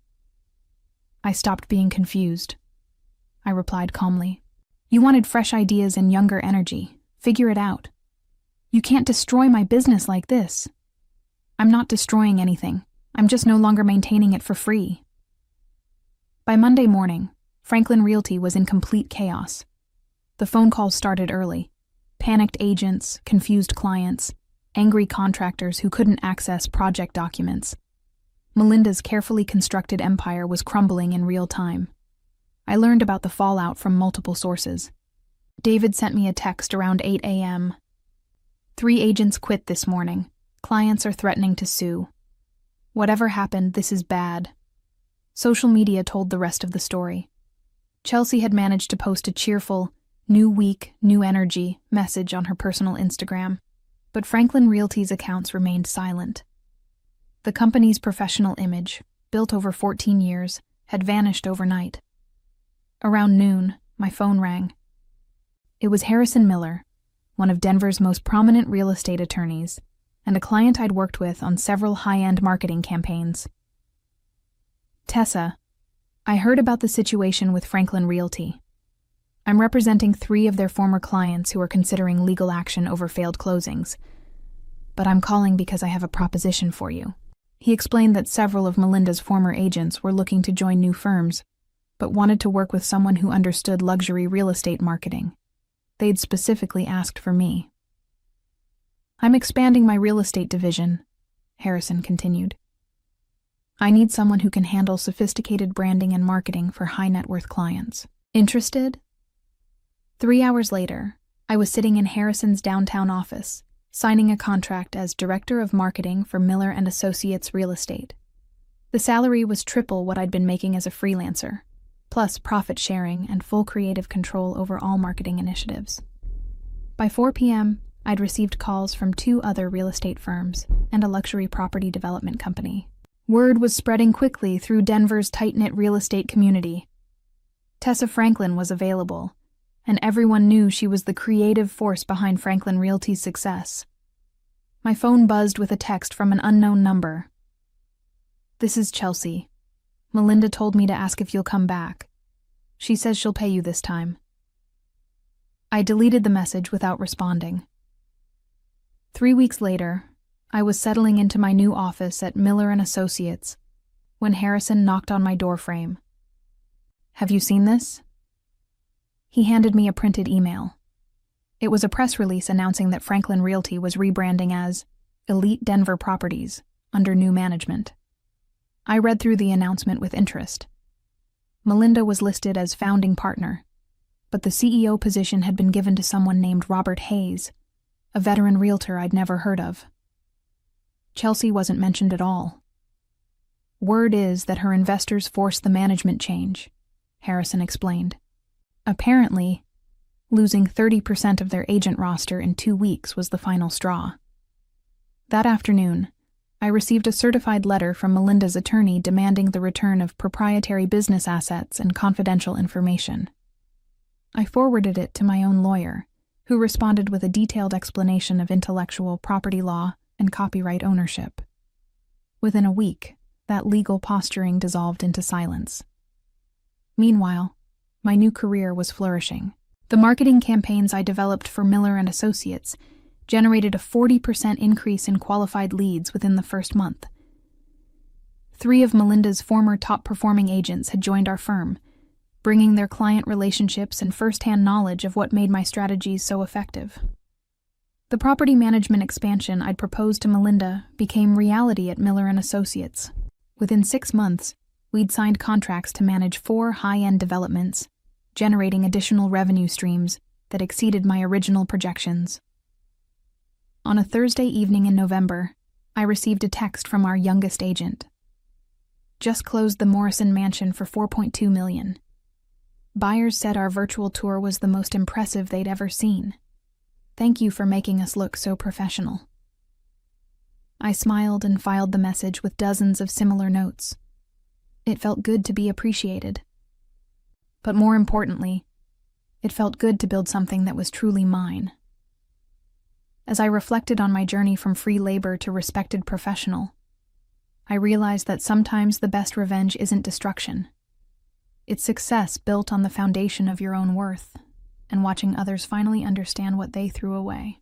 I stopped being confused. I replied calmly. "You wanted fresh ideas and younger energy. Figure it out. You can't destroy my business like this." "I'm not destroying anything. I'm just no longer maintaining it for free." By Monday morning, Franklin Realty was in complete chaos. The phone calls started early. Panicked agents, confused clients, angry contractors who couldn't access project documents. Melinda's carefully constructed empire was crumbling in real time. I learned about the fallout from multiple sources. David sent me a text around 8 a.m. 3 agents quit this morning. Clients are threatening to sue. Whatever happened, this is bad. Social media told the rest of the story. Chelsea had managed to post a cheerful, "new week, new energy" message on her personal Instagram, but Franklin Realty's accounts remained silent. The company's professional image, built over 14 years, had vanished overnight. Around noon, my phone rang. It was Harrison Miller, one of Denver's most prominent real estate attorneys, and a client I'd worked with on several high-end marketing campaigns. "Tessa, I heard about the situation with Franklin Realty. I'm representing 3 of their former clients who are considering legal action over failed closings, but I'm calling because I have a proposition for you." He explained that several of Melinda's former agents were looking to join new firms, but wanted to work with someone who understood luxury real estate marketing. They'd specifically asked for me. "I'm expanding my real estate division," Harrison continued. "I need someone who can handle sophisticated branding and marketing for high-net-worth clients. Interested?" 3 hours later, I was sitting in Harrison's downtown office, signing a contract as Director of Marketing for Miller & Associates Real Estate. The salary was triple what I'd been making as a freelancer, plus profit sharing and full creative control over all marketing initiatives. By 4 p.m., I'd received calls from 2 other real estate firms and a luxury property development company. Word was spreading quickly through Denver's tight-knit real estate community. Tessa Franklin was available, and everyone knew she was the creative force behind Franklin Realty's success. My phone buzzed with a text from an unknown number. "This is Chelsea. Melinda told me to ask if you'll come back. She says she'll pay you this time." I deleted the message without responding. 3 weeks later, I was settling into my new office at Miller & Associates when Harrison knocked on my doorframe. "Have you seen this?" He handed me a printed email. It was a press release announcing that Franklin Realty was rebranding as Elite Denver Properties under new management. I read through the announcement with interest. Melinda was listed as founding partner, but the CEO position had been given to someone named Robert Hayes, a veteran realtor I'd never heard of. Chelsea wasn't mentioned at all. "Word is that her investors forced the management change," Harrison explained. Apparently, losing 30% of their agent roster in 2 weeks was the final straw. That afternoon, I received a certified letter from Melinda's attorney demanding the return of proprietary business assets and confidential information. I forwarded it to my own lawyer, who responded with a detailed explanation of intellectual property law and copyright ownership. Within a week, that legal posturing dissolved into silence. Meanwhile, my new career was flourishing. The marketing campaigns I developed for Miller & Associates generated a 40% increase in qualified leads within the first month. 3 of Melinda's former top-performing agents had joined our firm, bringing their client relationships and first-hand knowledge of what made my strategies so effective. The property management expansion I'd proposed to Melinda became reality at Miller & Associates. Within 6 months, we'd signed contracts to manage 4 high-end developments, generating additional revenue streams that exceeded my original projections. On a Thursday evening in November, I received a text from our youngest agent. "Just closed the Morrison mansion for $4.2 million. Buyers said our virtual tour was the most impressive they'd ever seen. Thank you for making us look so professional. I smiled and filed the message with dozens of similar notes. It felt good to be appreciated. But more importantly, it felt good to build something that was truly mine. As I reflected on my journey from free labor to respected professional, I realized that sometimes the best revenge isn't destruction. It's success built on the foundation of your own worth and watching others finally understand what they threw away.